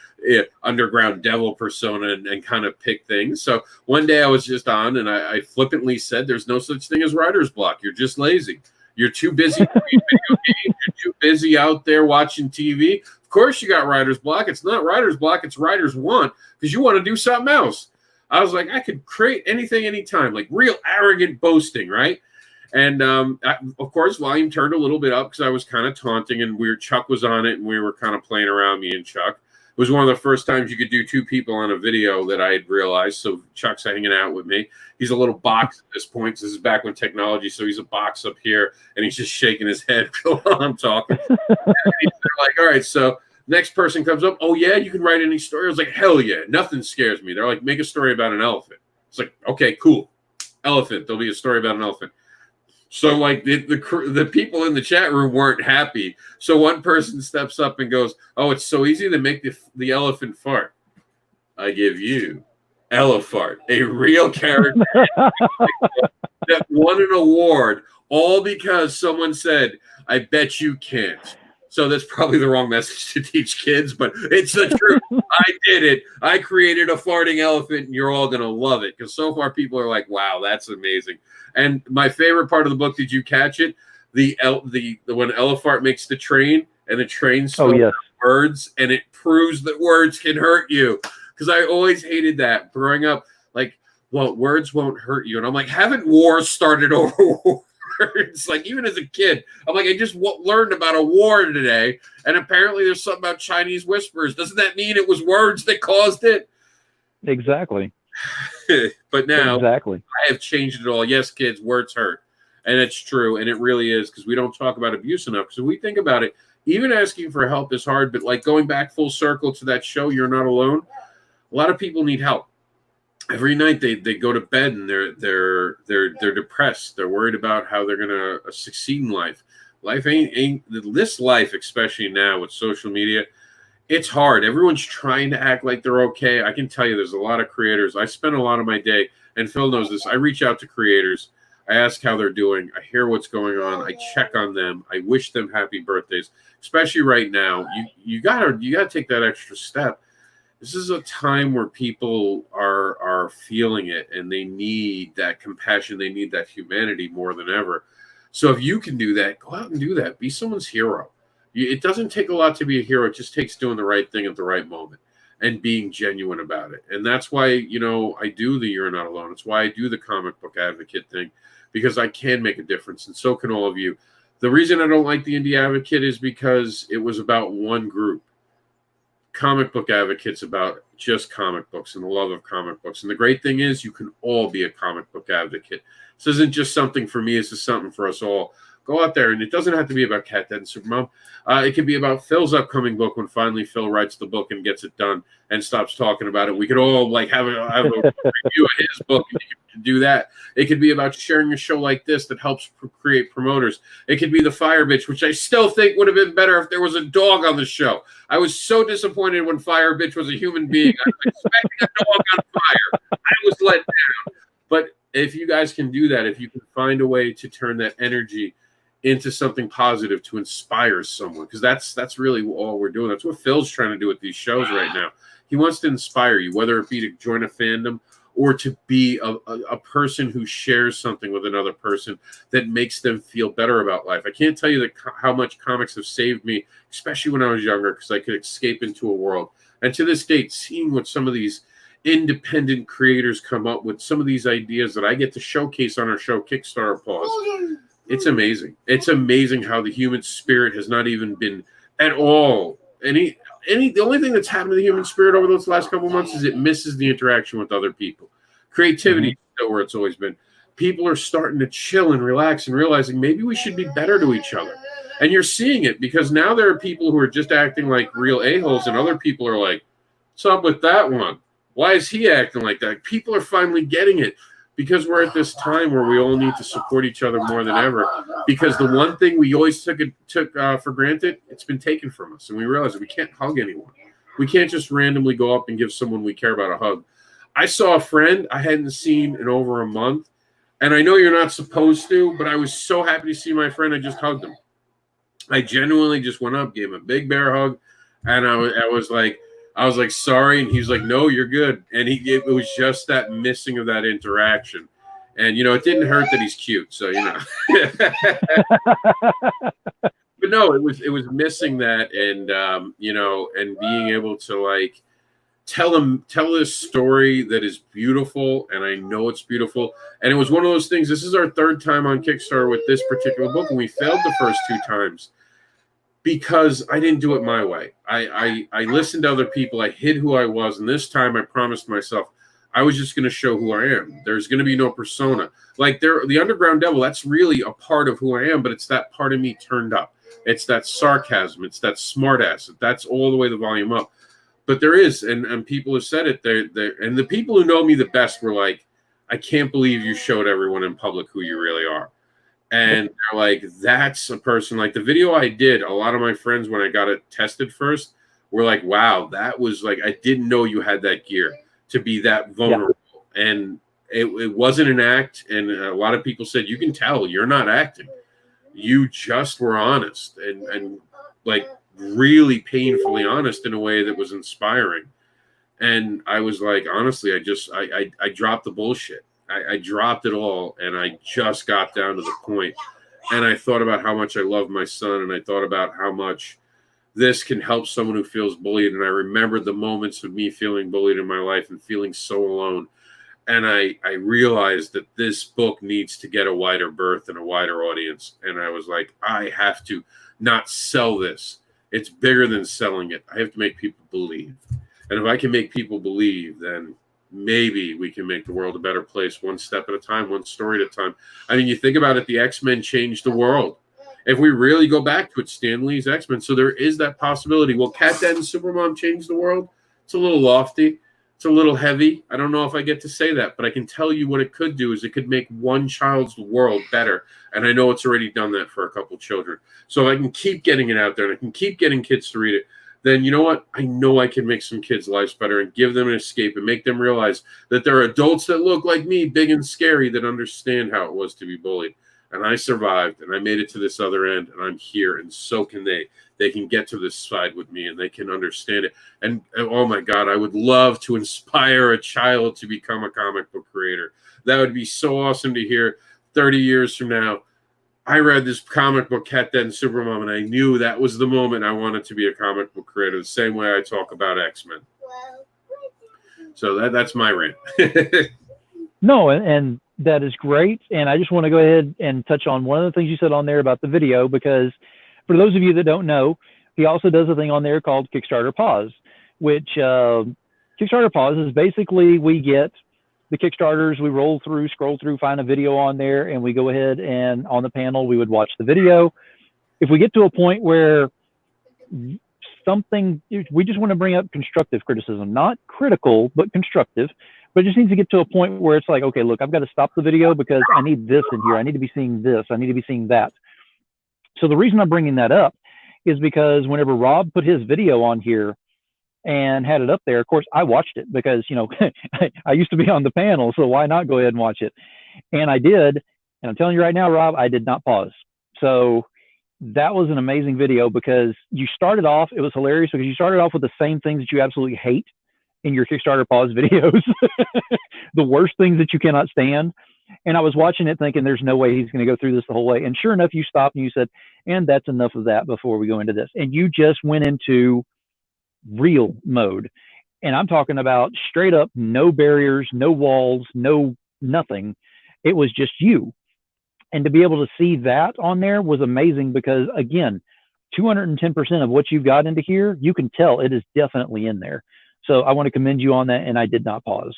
underground devil persona and kind of pick things. So one day I was just on and I flippantly said, there's no such thing as writer's block. You're just lazy. You're too busy playing video games. You're too busy out there watching TV. Of course you got writer's block. It's not writer's block. It's writer's want, because you want to do something else. I was like, I could create anything, anytime, like real arrogant boasting, right? And of course, volume turned a little bit up because I was kind of taunting, and Chuck was on it, and we were kind of playing around, me and Chuck. It was one of the first times you could do two people on a video that I had realized. So Chuck's hanging out with me. He's a little box at this point. This is back when technology. So he's a box up here, and he's just shaking his head while I'm talking. And he's like, all right, so next person comes up. Oh, yeah, you can write any story. I was like, hell yeah, nothing scares me. They're like, make a story about an elephant. It's like, okay, cool. Elephant. There'll be a story about an elephant. So, like, the people in the chat room weren't happy. So one person steps up and goes, oh, it's so easy to make the elephant fart. I give you Elefart, a real character that won an award, all because someone said, I bet you can't. So that's probably the wrong message to teach kids, but it's the truth. I did it. I created a farting elephant, and you're all going to love it, because so far people are like, wow, that's amazing. And my favorite part of the book, did you catch it? The when Elefart makes the train, and the train spells words, and it proves that words can hurt you. Because I always hated that growing up. Like, well, words won't hurt you. And I'm like, haven't wars started over words? Like, even as a kid, I'm like, I just learned about a war today. And apparently there's something about Chinese whispers. Doesn't that mean it was words that caused it? Exactly. But now Exactly. I have changed it all. Yes, kids, words hurt. And it's true. And it really is, because we don't talk about abuse enough. Because if we think about it, even asking for help is hard. But like going back full circle to that show, You're Not Alone, a lot of people need help. Every night they go to bed and they're depressed. They're worried about how they're gonna succeed in life. Life ain't this life, especially now with social media. It's hard. Everyone's trying to act like they're okay. I can tell you, there's a lot of creators. I spend a lot of my day, and Phil knows this. I reach out to creators. I ask how they're doing. I hear what's going on. I check on them. I wish them happy birthdays, especially right now. You gotta take that extra step. This is a time where people are feeling it, and they need that compassion. They need that humanity more than ever. So if you can do that, go out and do that. Be someone's hero. It doesn't take a lot to be a hero. It just takes doing the right thing at the right moment and being genuine about it. And that's why, I do the You're Not Alone. It's why I do the comic book advocate thing, because I can make a difference, and so can all of you. The reason I don't like the indie advocate is because it was about one group. Comic book advocates about just comic books and the love of comic books. And the great thing is you can all be a comic book advocate. This isn't just something for me. This is something for us all. Go out there, and it doesn't have to be about CatDad Supermom. It could be about Phil's upcoming book when finally Phil writes the book and gets it done and stops talking about it. We could all have a review of his book, and you can do that. It could be about sharing a show like this that helps create promoters. It could be the Fire Bitch, which I still think would have been better if there was a dog on the show. I was so disappointed when Fire Bitch was a human being. I was expecting a dog on fire. I was let down. But if you guys can do that, if you can find a way to turn that energy into something positive to inspire someone, because that's really all we're doing. That's what Phil's trying to do with these shows right now. He wants to inspire you, whether it be to join a fandom or to be a person who shares something with another person that makes them feel better about life. I can't tell you how much comics have saved me, especially when I was younger, because I could escape into a world. And to this date, seeing what some of these independent creators come up with, some of these ideas that I get to showcase on our show, Kickstarter Pause, it's amazing. It's amazing how the human spirit has not even been at all the only thing that's happened to the human spirit over those last couple of months is it misses the interaction with other people. Creativity is still where it's always been. People are starting to chill and relax and realizing maybe we should be better to each other. And you're seeing it, because now there are people who are just acting like real a-holes, and other people are like, what's up with that one? Why is he acting like that? People are finally getting it, because we're at this time where we all need to support each other more than ever, because the one thing we always took for granted, it's been taken from us. And we realize that we can't hug anyone. We can't just randomly go up and give someone we care about a hug. I saw a friend I hadn't seen in over a month, and I know you're not supposed to, but I was so happy to see my friend. I just hugged him. I genuinely just went up, gave him a big bear hug, and I was like, sorry. And he was like, no, you're good. And it was just that missing of that interaction. And, it didn't hurt that he's cute. So, but no, it was missing that. And, and being able to tell this story that is beautiful. And I know it's beautiful. And it was one of those things. This is our third time on Kickstarter with this particular book. And we failed the first two times, because I didn't do it my way. I listened to other people. I hid who I was. And this time I promised myself I was just going to show who I am. There's going to be no persona. Like the Underground Devil, that's really a part of who I am, but it's that part of me turned up. It's that sarcasm. It's that smart ass. That's all the way the volume up. But there is, and people have said it, and the people who know me the best were like, I can't believe you showed everyone in public who you really are. And they're like, that's a person. Like the video I did, a lot of my friends, when I got it tested first, were like, wow, that was like, I didn't know you had that gear to be that vulnerable. Yeah. And it wasn't an act. And a lot of people said, you can tell you're not acting. You just were honest and like really painfully honest in a way that was inspiring. And I was like, honestly, I dropped the bullshit. I dropped it all, and I just got down to the point. And I thought about how much I love my son, and I thought about how much this can help someone who feels bullied. And I remembered the moments of me feeling bullied in my life and feeling so alone. And I realized that this book needs to get a wider berth and a wider audience. And I was like, I have to not sell this. It's bigger than selling it. I have to make people believe. And if I can make people believe, then maybe we can make the world a better place, one step at a time, one story at a time. I mean, you think about it, the X-Men changed the world. If we really go back to it, Stan Lee's X-Men. So there is that possibility. Will CatDad and Supermom change the world? It's a little lofty. It's a little heavy. I don't know if I get to say that, but I can tell you what it could do is it could make one child's world better. And I know it's already done that for a couple children. So if I can keep getting it out there and I can keep getting kids to read it, then you know what? I know I can make some kids' lives better and give them an escape and make them realize that there are adults that look like me, big and scary, that understand how it was to be bullied. And I survived, and I made it to this other end, and I'm here, and so can they. They can get to this side with me, and they can understand it. And oh, my God, I would love to inspire a child to become a comic book creator. That would be so awesome to hear 30 years from now. I read this comic book, CatDad and Supermom, and I knew that was the moment I wanted to be a comic book creator, the same way I talk about X-Men. So that's my rant. No, and that is great. And I just want to go ahead and touch on one of the things you said on there about the video, because for those of you that don't know, he also does a thing on there called Kickstarter Pause, which Kickstarter Pause is basically we get the Kickstarters, we scroll through, find a video on there, and we go ahead and on the panel, we would watch the video. If we get to a point where we just want to bring up constructive criticism, not critical, but constructive, but it just needs to get to a point where it's like, okay, look, I've got to stop the video because I need this in here. I need to be seeing this. I need to be seeing that. So the reason I'm bringing that up is because whenever Rob put his video on here and had it up there, of course, I watched it because, you know, I used to be on the panel, so why not go ahead and watch it? And I did. And I'm telling you right now, Rob, I did not pause. So that was an amazing video because you started off, it was hilarious because you started off with the same things that you absolutely hate in your Kickstarter Pause videos, the worst things that you cannot stand. And I was watching it thinking, there's no way he's going to go through this the whole way. And sure enough, you stopped and you said, and that's enough of that before we go into this. And you just went into real mode. And I'm talking about straight up, no barriers, no walls, no nothing. It was just you. And to be able to see that on there was amazing because, again, 210% of what you've got into here, you can tell it is definitely in there. So I want to commend you on that, and I did not pause.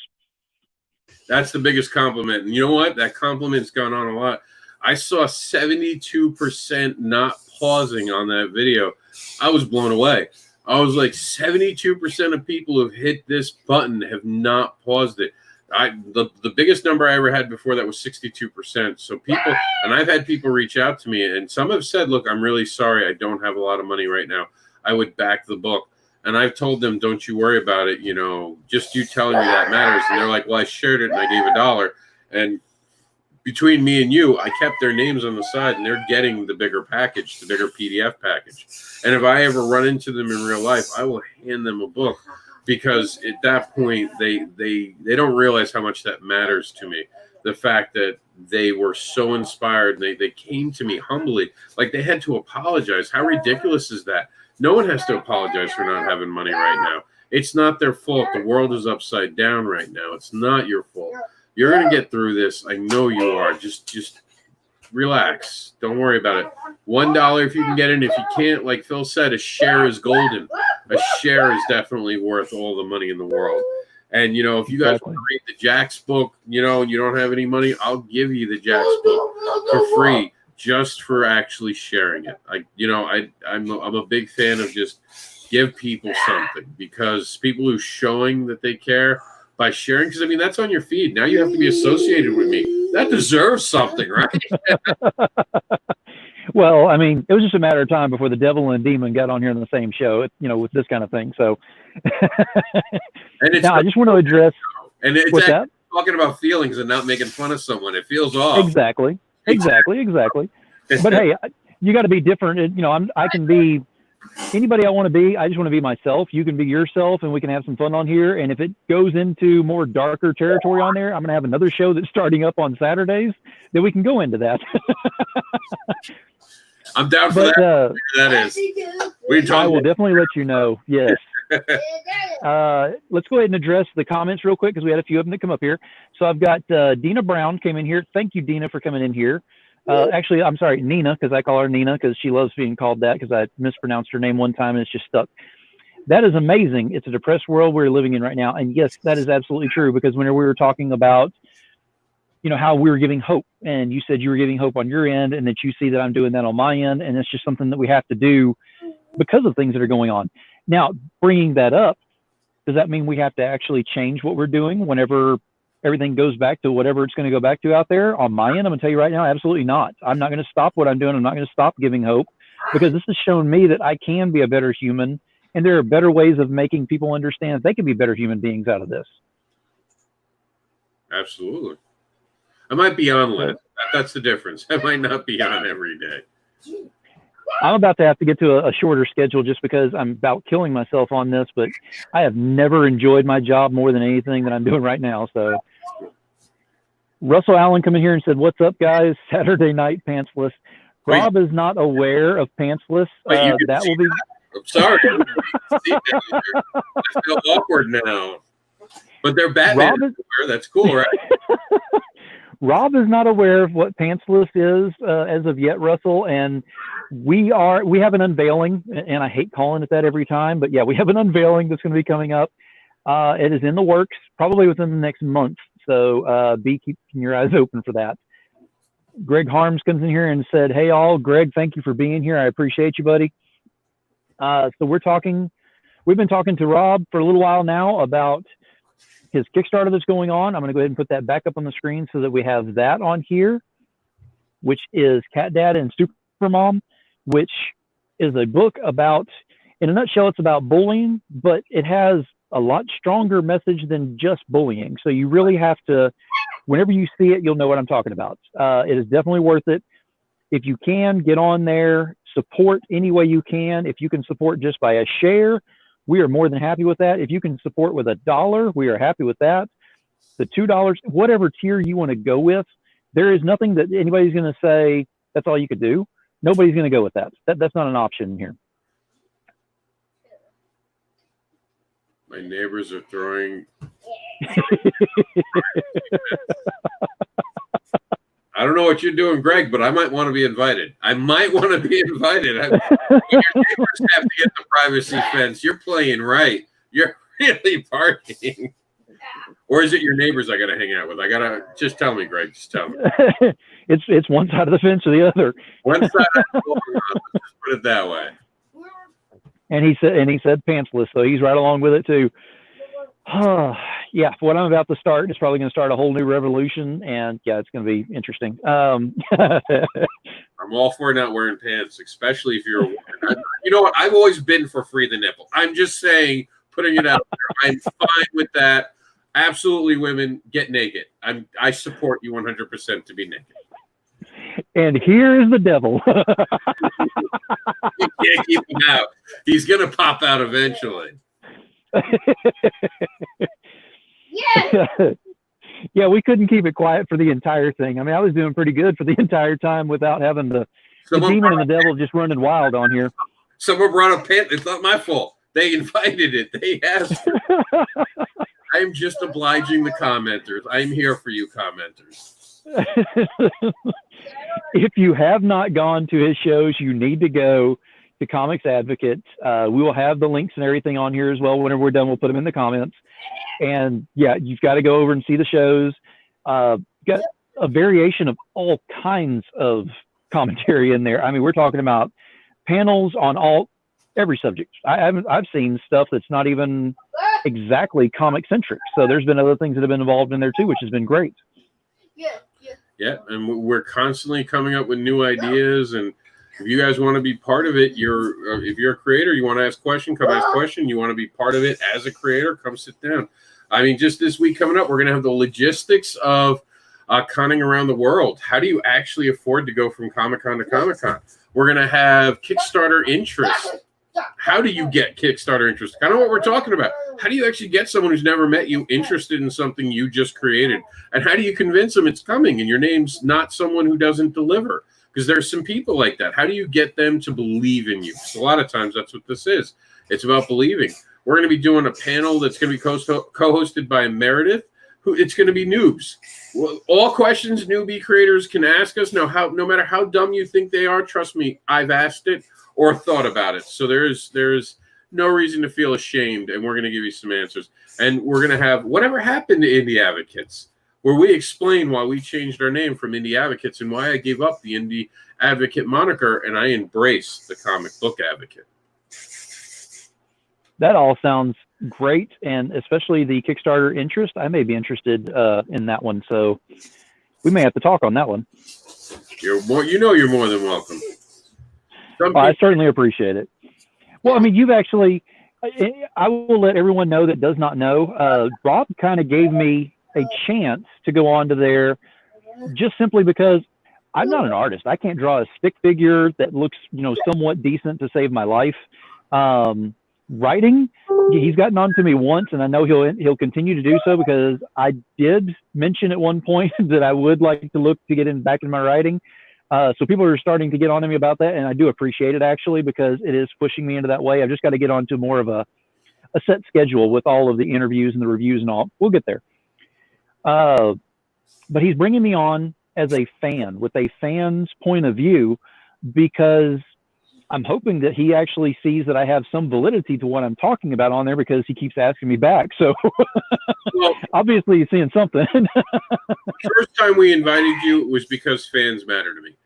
That's the biggest compliment. And you know what? That compliment's gone on a lot. I saw 72% not pausing on that video. I was blown away. I was like, 72% of people who have hit this button have not paused it. The biggest number I ever had before that was 62%. So people, and I've had people reach out to me, and some have said, look, I'm really sorry. I don't have a lot of money right now. I would back the book. And I've told them, don't you worry about it. You know, just you telling me that matters. And they're like, well, I shared it and I gave $1. And between me and you, I kept their names on the side and they're getting the bigger package, the bigger PDF package. And if I ever run into them in real life, I will hand them a book because at that point, they don't realize how much that matters to me. The fact that they were so inspired and they came to me humbly, like they had to apologize. How ridiculous is that? No one has to apologize for not having money right now. It's not their fault. The world is upside down right now. It's not your fault. You're going to get through this. I know you are. Just relax. Don't worry about it. $1 if you can get in. If you can't, like Phil said, a share is golden. A share is definitely worth all the money in the world. And, you know, if you guys want to read the Jack's book, you know, and you don't have any money, I'll give you the Jack's book for free. Just for actually sharing it. I'm a big fan of just give people something because people who showing that they care by sharing, because I mean, that's on your feed. Now you have to be associated with me. That deserves something, right? Well, I mean, it was just a matter of time before the devil and demon got on here on the same show, you know, with this kind of thing. So and it's now I just want to address what's that? Talking about feelings and not making fun of someone. It feels off. Exactly. But hey, you got to be different. You know, I can be anybody I want to be. I just want to be myself. You can be yourself, and we can have some fun on here. And if it goes into more darker territory on there, I'm going to have another show that's starting up on Saturdays that we can go into that. I'm down for that. That is. I will definitely let you know. Yes. Let's go ahead and address the comments real quick because we had a few of them that come up here. So I've got Dina Brown came in here. Thank you, Dina, for coming in here. Actually, I'm sorry, Nina, because I call her Nina because she loves being called that because I mispronounced her name one time and it's just stuck. That is amazing. It's a depressed world we're living in right now. And yes, that is absolutely true because whenever we were talking about, you know, how we were giving hope and you said you were giving hope on your end and that you see that I'm doing that on my end. And it's just something that we have to do because of things that are going on. Now, bringing that up, does that mean we have to actually change what we're doing whenever everything goes back to whatever it's going to go back to out there? On my end, I'm going to tell you right now, absolutely not. I'm not going to stop what I'm doing. I'm not going to stop giving hope because this has shown me that I can be a better human and there are better ways of making people understand that they can be better human beings out of this. Absolutely. I might be on less. That's the difference. I might not be on every day. I'm about to have to get to a shorter schedule just because I'm about killing myself on this, but I have never enjoyed my job more than anything that I'm doing right now. So Russell Allen come in here and said, "What's up, guys? Saturday night pantsless." Rob is not aware of pantsless. That will be. I'm sorry. I feel awkward now. But they're Batman. That's cool, right? Rob is not aware of what pantsless is as of yet, Russell, and we have an unveiling, and I hate calling it that every time, but yeah, we have an unveiling that's going to be coming up. It is in the works, probably within the next month, so be keeping your eyes open for that. Greg Harms comes in here and said, "Hey all, Greg, thank you for being here. I appreciate you, buddy." So we've been talking to Rob for a little while now about his Kickstarter that's going on. I'm going to go ahead and put that back up on the screen so that we have that on here, which is CatDad and Supermom, which is a book about, in a nutshell, it's about bullying, but it has a lot stronger message than just bullying. So you really have to, whenever you see it, you'll know what I'm talking about. It is definitely worth it. If you can, get on there, support any way you can. If you can support just by a share, we are more than happy with that. If you can support with $1, we are happy with that. The $2, whatever tier you want to go with, there is nothing that anybody's going to say, that's all you could do. Nobody's going to go with that. That's not an option here. My neighbors are throwing. I don't know what you're doing, Greg, but I might want to be invited. Your neighbors have to get the privacy fence. You're playing right. You're really partying. Or is it your neighbors I got to hang out with? Just tell me, Greg. Just tell me. It's one side of the fence or the other. One side of the fence. Just put it that way. And he said pantsless, so he's right along with it too. Yeah, what I'm about to start is probably going to start a whole new revolution, and yeah, it's going to be interesting. I'm all for not wearing pants, especially if you're a woman. You know what? I've always been for free the nipple. I'm just saying, putting it out there. I'm fine with that. Absolutely, women, get naked. I support you 100% to be naked. And here is the devil. You can't keep him out. He's going to pop out eventually. Yeah, we couldn't keep it quiet for the entire thing. I mean, I was doing pretty good for the entire time without having the demon and the devil just running wild on here. Someone brought a pant. It's not my fault. They invited it. They asked for it. I'm just obliging the commenters. I'm here for you commenters. If you have not gone to his shows, you need to go to Comics Advocate. We will have the links and everything on here as well. Whenever we're done, we'll put them in the comments. And yeah, you've got to go over and see the shows. Got a variation of all kinds of commentary in there. I mean, we're talking about panels on every subject. I've seen stuff that's not even exactly comic centric. So there's been other things that have been involved in there too, which has been great. Yeah, and we're constantly coming up with new ideas. And if you guys want to be part of it, if you're a creator, you want to ask a question, come ask a question. You want to be part of it as a creator, come sit down. I mean, just this week coming up, we're going to have the logistics of conning around the world. How do you actually afford to go from Comic-Con to Comic-Con? We're going to have Kickstarter interest. How do you get Kickstarter interest? Kind of what we're talking about. How do you actually get someone who's never met you interested in something you just created? And how do you convince them it's coming and your name's not someone who doesn't deliver? Because there's some people like that. How do you get them to believe in you? So a lot of times that's what this is. It's about believing. We're going to be doing a panel that's going to be co-hosted by Meredith, who it's going to be noobs. Well, all questions newbie creators can ask us. No matter how dumb you think they are, trust me, I've asked it or thought about it. So there's no reason to feel ashamed, and we're going to give you some answers. And we're going to have Whatever Happened to Indie Advocates, where we explain why we changed our name from Indie Advocates and why I gave up the Indie Advocate moniker and I embrace the comic book advocate. That all sounds great, and especially the Kickstarter interest. I may be interested in that one, so we may have to talk on that one. You're more than welcome. I certainly appreciate it. Well, I mean, you've actually, I will let everyone know that does not know, Rob kind of gave me a chance to go on to there just simply because I'm not an artist. I can't draw a stick figure that looks, somewhat decent to save my life. Writing, he's gotten on to me once, and I know he'll continue to do so, because I did mention at one point that I would like to look to get back in my writing. So people are starting to get on to me about that, and I do appreciate it, actually, because it is pushing me into that way. I've just got to get on to more of a set schedule with all of the interviews and the reviews and all. We'll get there. But he's bringing me on as a fan, with a fan's point of view, because I'm hoping that he actually sees that I have some validity to what I'm talking about on there, because he keeps asking me back. So well, obviously he's seeing something. First time we invited you was because fans matter to me.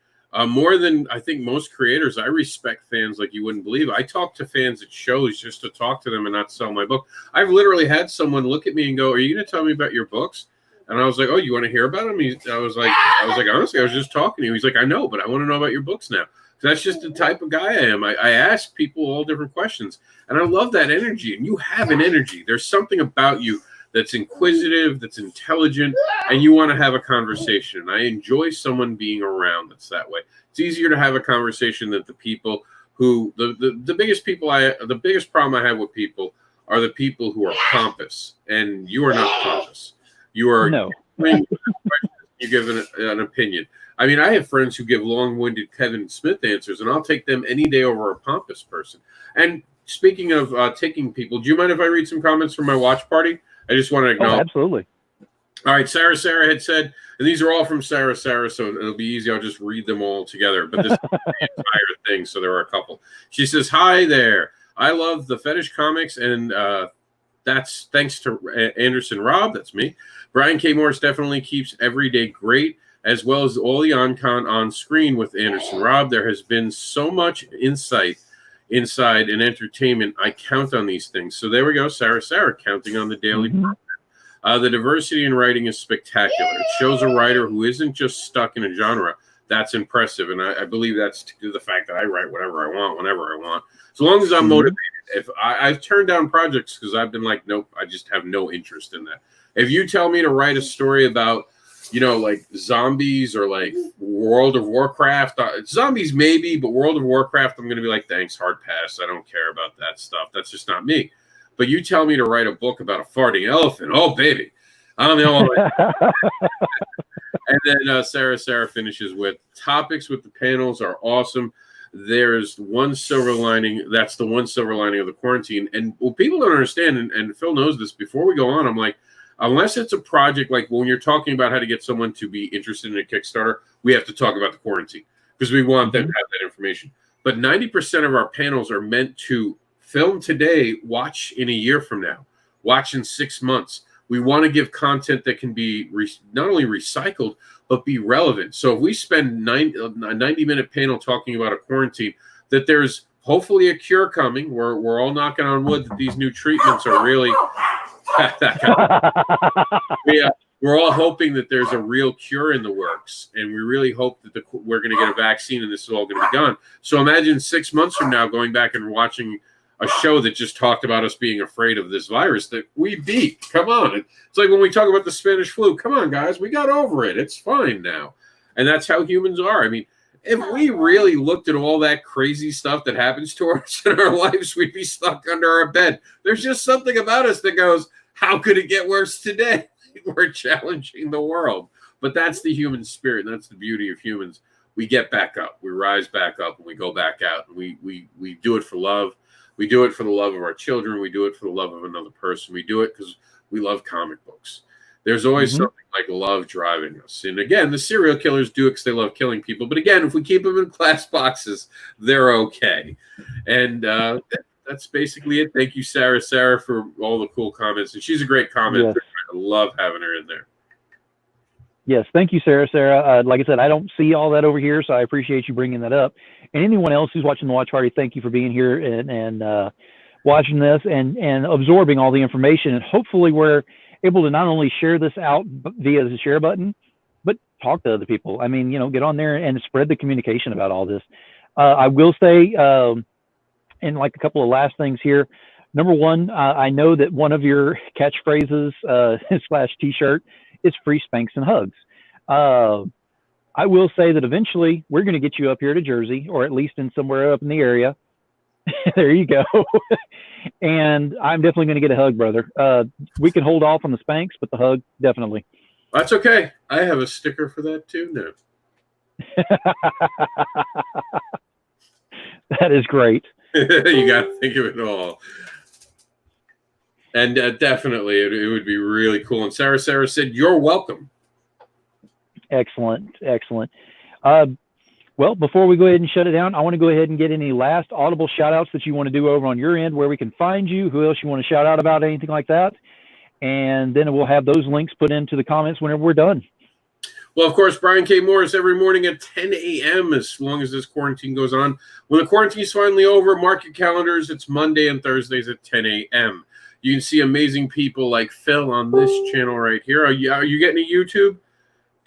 More than I think most creators, I respect fans like you wouldn't believe. I talk to fans at shows just to talk to them and not sell my book. I've literally had someone look at me and go, "Are you going to tell me about your books?" And I was like, "Oh, you want to hear about them?" I was like, honestly, I was just talking to you. He's like, "I know, but I want to know about your books now." That's just the type of guy I am. I ask people all different questions, and I love that energy. And you have an energy. There's something about you that's inquisitive, that's intelligent, and you want to have a conversation. And I enjoy someone being around that's that way. It's easier to have a conversation than the people who the biggest problem I have with people are the people who are pompous, and you are not pompous. You are no. You give an opinion. I mean, I have friends who give long-winded Kevin Smith answers, and I'll take them any day over a pompous person. And speaking of taking people, do you mind if I read some comments from my watch party? I just want to acknowledge. Oh, absolutely. All right, Sarah had said, and these are all from Sarah, so it'll be easy. I'll just read them all together. But this is the entire thing, so there are a couple. She says, "Hi there. I love the fetish comics, and that's thanks to Andersin Rob." That's me. Brian K. Morris definitely keeps every day great, as well as all the on screen with Andersin Rob. There has been so much insight inside and entertainment. I count on these things. So there we go, Sarah counting on the daily program. The diversity in writing is spectacular. It shows a writer who isn't just stuck in a genre. That's impressive, and I believe that's due to the fact that I write whatever I want, whenever I want, as long as I'm motivated. If I've turned down projects because I've been like, nope, I just have no interest in that. If you tell me to write a story about, like zombies or like World of Warcraft, zombies maybe, but World of Warcraft, I'm going to be like, thanks, hard pass. I don't care about that stuff. That's just not me. But you tell me to write a book about a farting elephant, oh baby, I'm the only one. And then Sarah finishes with, topics with the panels are awesome. There's one silver lining. That's the one silver lining of the quarantine. And what people don't understand, and Phil knows this, before we go on, I'm like, unless it's a project like when you're talking about how to get someone to be interested in a Kickstarter, we have to talk about the quarantine because we want them to have that information. But 90% of our panels are meant to film today, watch in a year from now, watch in 6 months. We want to give content that can be not only recycled, but be relevant. So if we spend a 90-minute panel talking about a quarantine, that there's hopefully a cure coming. We're all knocking on wood that these new treatments are really... we're all hoping that there's a real cure in the works, and we really hope that we're going to get a vaccine and this is all going to be gone. So imagine 6 months from now going back and watching a show that just talked about us being afraid of this virus that we beat. Come on. It's like when we talk about the Spanish flu. Come on, guys. We got over it. It's fine now. And that's how humans are. I mean, if we really looked at all that crazy stuff that happens to us in our lives, we'd be stuck under our bed. There's just something about us that goes, how could it get worse today? We're challenging the world. But that's the human spirit. And that's the beauty of humans. We get back up. We rise back up and we go back out. And we do it for love. We do it for the love of our children. We do it for the love of another person. We do it because we love comic books. There's always something like love driving us. And again, the serial killers do it because they love killing people. But again, if we keep them in glass boxes, they're okay. And that's basically it. Thank you, Sarah, for all the cool comments. And she's a great commenter. Yes. I love having her in there. Yes, thank you, Sarah. Like I said, I don't see all that over here, so I appreciate you bringing that up. And anyone else who's watching the watch party, thank you for being here and watching this and absorbing all the information. And hopefully we're able to not only share this out via the share button, but talk to other people. I mean, get on there and spread the communication about all this. I will say, and like a couple of last things here. Number one, I know that one of your catchphrases / t-shirt is free spanks and hugs. I will say that eventually we're going to get you up here to Jersey, or at least in somewhere up in the area. There you go. And I'm definitely going to get a hug, brother. We can hold off on the spanks, but the hug, definitely. That's okay. I have a sticker for that too now. That is great. You got to think of it all. And definitely, it would be really cool. And Sarah said, "You're welcome." Excellent. Well, before we go ahead and shut it down, I want to go ahead and get any last audible shout-outs that you want to do over on your end, where we can find you, who else you want to shout out about, anything like that. And then we'll have those links put into the comments whenever we're done. Well, of course, Brian K. Morris every morning at 10 a.m. as long as this quarantine goes on. When the quarantine's finally over, mark your calendars. It's Monday and Thursdays at 10 a.m. You can see amazing people like Phil on this channel right here. Are you getting a YouTube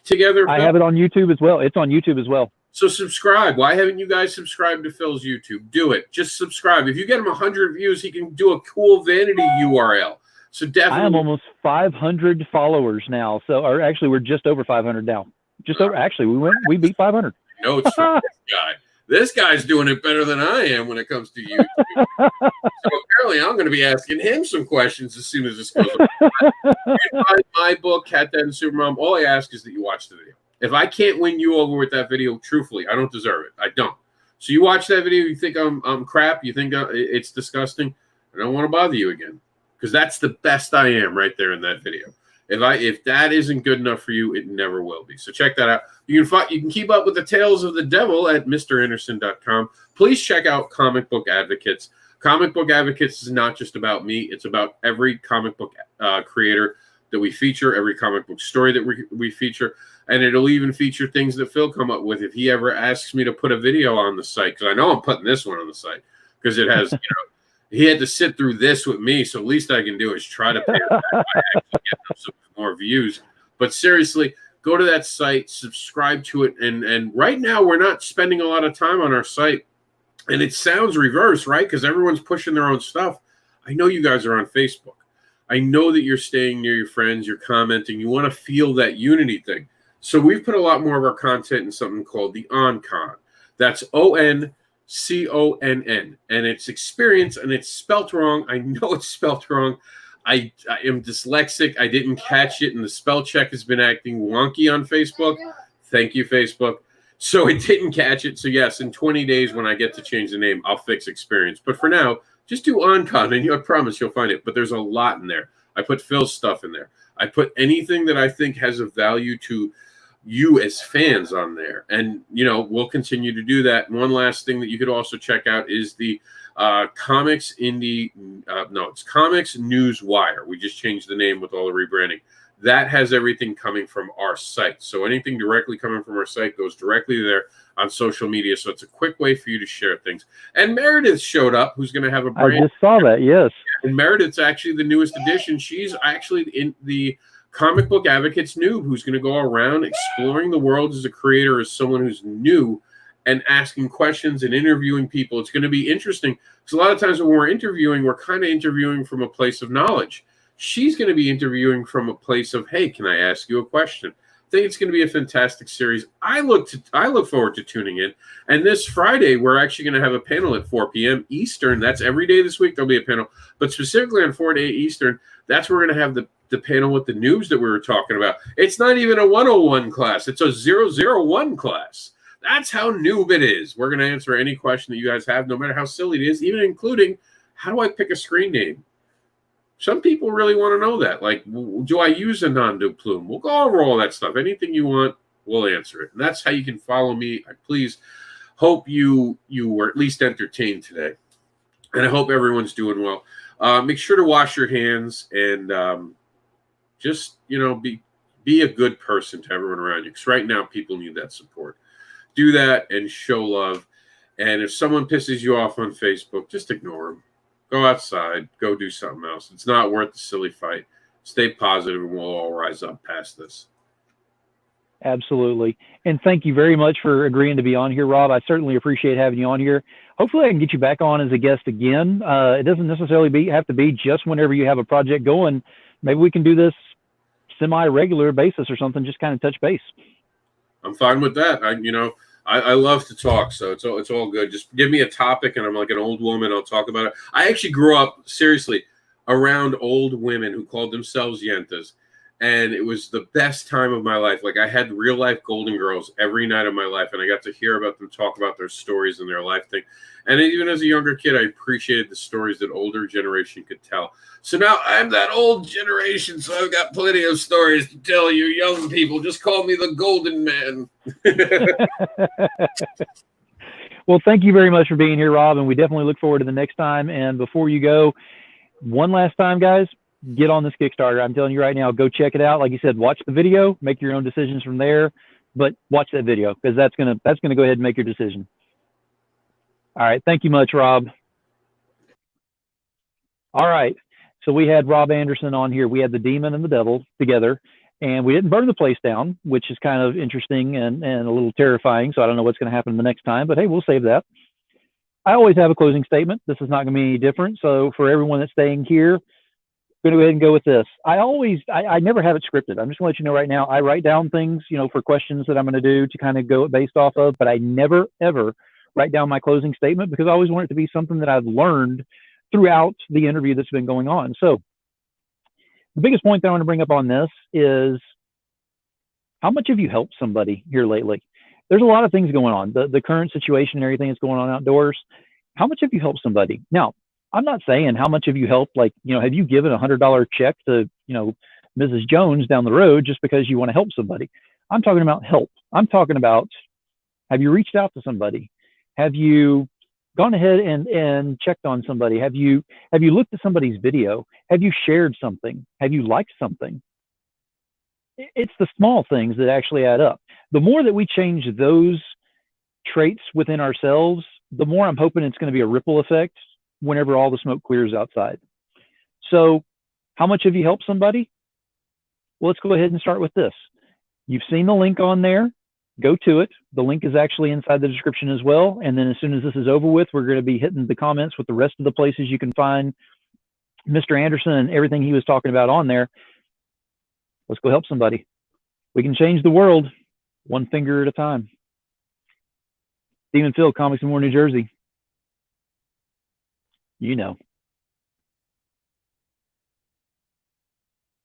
together, Phil? I have it on YouTube as well. It's on YouTube as well. So subscribe. Why haven't you guys subscribed to Phil's YouTube? Do it. Just subscribe. If you get him 100 views, he can do a cool vanity URL. So definitely. I am almost 500 followers now. So, or actually, we're just over 500 now. Just over. Actually, we beat 500. Notes from this guy. This guy's doing it better than I am when it comes to YouTube. So apparently, I'm going to be asking him some questions as soon as this goes on. You can find my book, CatDad Supermom. All I ask is that you watch the video. If I can't win you over with that video, truthfully, I don't deserve it. I don't. So you watch that video, you think I'm crap, you think it's disgusting, I don't want to bother you again, because that's the best I am right there in that video. If that isn't good enough for you, it never will be. So check that out. You can keep up with the tales of the devil at MrAndersin.com. Please check out Comic Book Advocates. Comic Book Advocates is not just about me. It's about every comic book creator that we feature, every comic book story that we feature. And it'll even feature things that Phil come up with if he ever asks me to put a video on the site. Because I know I'm putting this one on the site. Because it has, he had to sit through this with me. So at least I can do is try to pay it back by actually getting some more views. But seriously, go to that site, subscribe to it. And right now, we're not spending a lot of time on our site. And it sounds reverse, right? Because everyone's pushing their own stuff. I know you guys are on Facebook. I know that you're staying near your friends. You're commenting. You want to feel that unity thing. So we've put a lot more of our content in something called the OnCon. That's ONCONN. And it's experience, and it's spelt wrong. I know it's spelt wrong. I am dyslexic. I didn't catch it, and the spell check has been acting wonky on Facebook. Thank you, Facebook. So it didn't catch it. So yes, in 20 days when I get to change the name, I'll fix experience. But for now, just do OnCon, and I promise you'll find it. But there's a lot in there. I put Phil's stuff in there. I put anything that I think has a value to you as fans on there. And, we'll continue to do that. And one last thing that you could also check out is the Comics News Wire. We just changed the name with all the rebranding. That has everything coming from our site. So anything directly coming from our site goes directly there on social media. So it's a quick way for you to share things. And Meredith showed up, who's going to have a brand. I just saw that, yes. And Meredith's actually the newest addition. She's actually in the Comic Book Advocates Noob, who's going to go around exploring the world as a creator, as someone who's new, and asking questions and interviewing people. It's going to be interesting because a lot of times when we're interviewing, we're kind of interviewing from a place of knowledge. She's going to be interviewing from a place of, hey, can I ask you a question? I think it's going to be a fantastic series. I look forward to tuning in. And this Friday, we're actually going to have a panel at 4 p.m. Eastern. That's every day this week. There'll be a panel. But specifically on 4 to 8 Eastern, that's where we're going to have the panel with the noobs that we were talking about. It's not even a 101 class. It's a 001 class. That's how noob it is. We're going to answer any question that you guys have, no matter how silly it is, even including How do I pick a screen name? Some people really want to know that. Like, do I use a non-do plume? We'll go over all that stuff. Anything you want, we'll answer it. And that's how you can follow me. I please hope you were at least entertained today. And I hope everyone's doing well. Make sure to wash your hands and just, be a good person to everyone around you. Because right now, people need that support. Do that and show love. And if someone pisses you off on Facebook, just ignore them. Go outside. Go do something else. It's not worth the silly fight. Stay positive, and we'll all rise up past this. Absolutely. And thank you very much for agreeing to be on here, Rob. I certainly appreciate having you on here. Hopefully I can get you back on as a guest again. It doesn't necessarily have to be just whenever you have a project going. Maybe we can do this semi-regular basis or something, just kind of touch base. I'm fine with that. I love to talk, so it's all good. Just give me a topic, and I'm like an old woman. I'll talk about it. I actually grew up, seriously, around old women who called themselves yentas, and it was the best time of my life. Like, I had real-life Golden Girls every night of my life, and I got to hear about them talk about their stories and their life thing. And even as a younger kid, I appreciated the stories that older generation could tell. So now I'm that old generation, so I've got plenty of stories to tell you young people. Just call me the Golden Man. Well, thank you very much for being here, Rob, and we definitely look forward to the next time. And before you go, one last time, guys, get on this Kickstarter. I'm telling you right now, go check it out. Like you said, watch the video, make your own decisions from there, but watch that video because that's gonna go ahead and make your decision. All right. Thank you much, Rob. All right. So we had Rob Andersin on here. We had the demon and the devil together, and we didn't burn the place down, which is kind of interesting and a little terrifying. So I don't know what's going to happen the next time, but hey, we'll save that. I always have a closing statement. This is not going to be any different. So for everyone that's staying here, I'm going to go ahead and go with this. I never have it scripted. I'm just going to let you know right now, I write down things, for questions that I'm going to do to kind of go based off of, but I never, ever write down my closing statement because I always want it to be something that I've learned throughout the interview that's been going on. So the biggest point that I want to bring up on this is how much have you helped somebody here lately? There's a lot of things going on. The current situation and everything that's going on outdoors. How much have you helped somebody? Now, I'm not saying how much have you helped, like, have you given $100 check to, Mrs. Jones down the road just because you want to help somebody? I'm talking about help. I'm talking about, have you reached out to somebody? Have you gone ahead and checked on somebody? Have you looked at somebody's video? Have you shared something? Have you liked something? It's the small things that actually add up. The more that we change those traits within ourselves, the more I'm hoping it's going to be a ripple effect whenever all the smoke clears outside. So how much have you helped somebody? Well, let's go ahead and start with this. You've seen the link on there. Go to it. The link is actually inside the description as well. And then as soon as this is over with, we're going to be hitting the comments with the rest of the places you can find Mr. Andersin and everything he was talking about on there. Let's go help somebody. We can change the world one finger at a time. Demon Phil, Comics and More, New Jersey.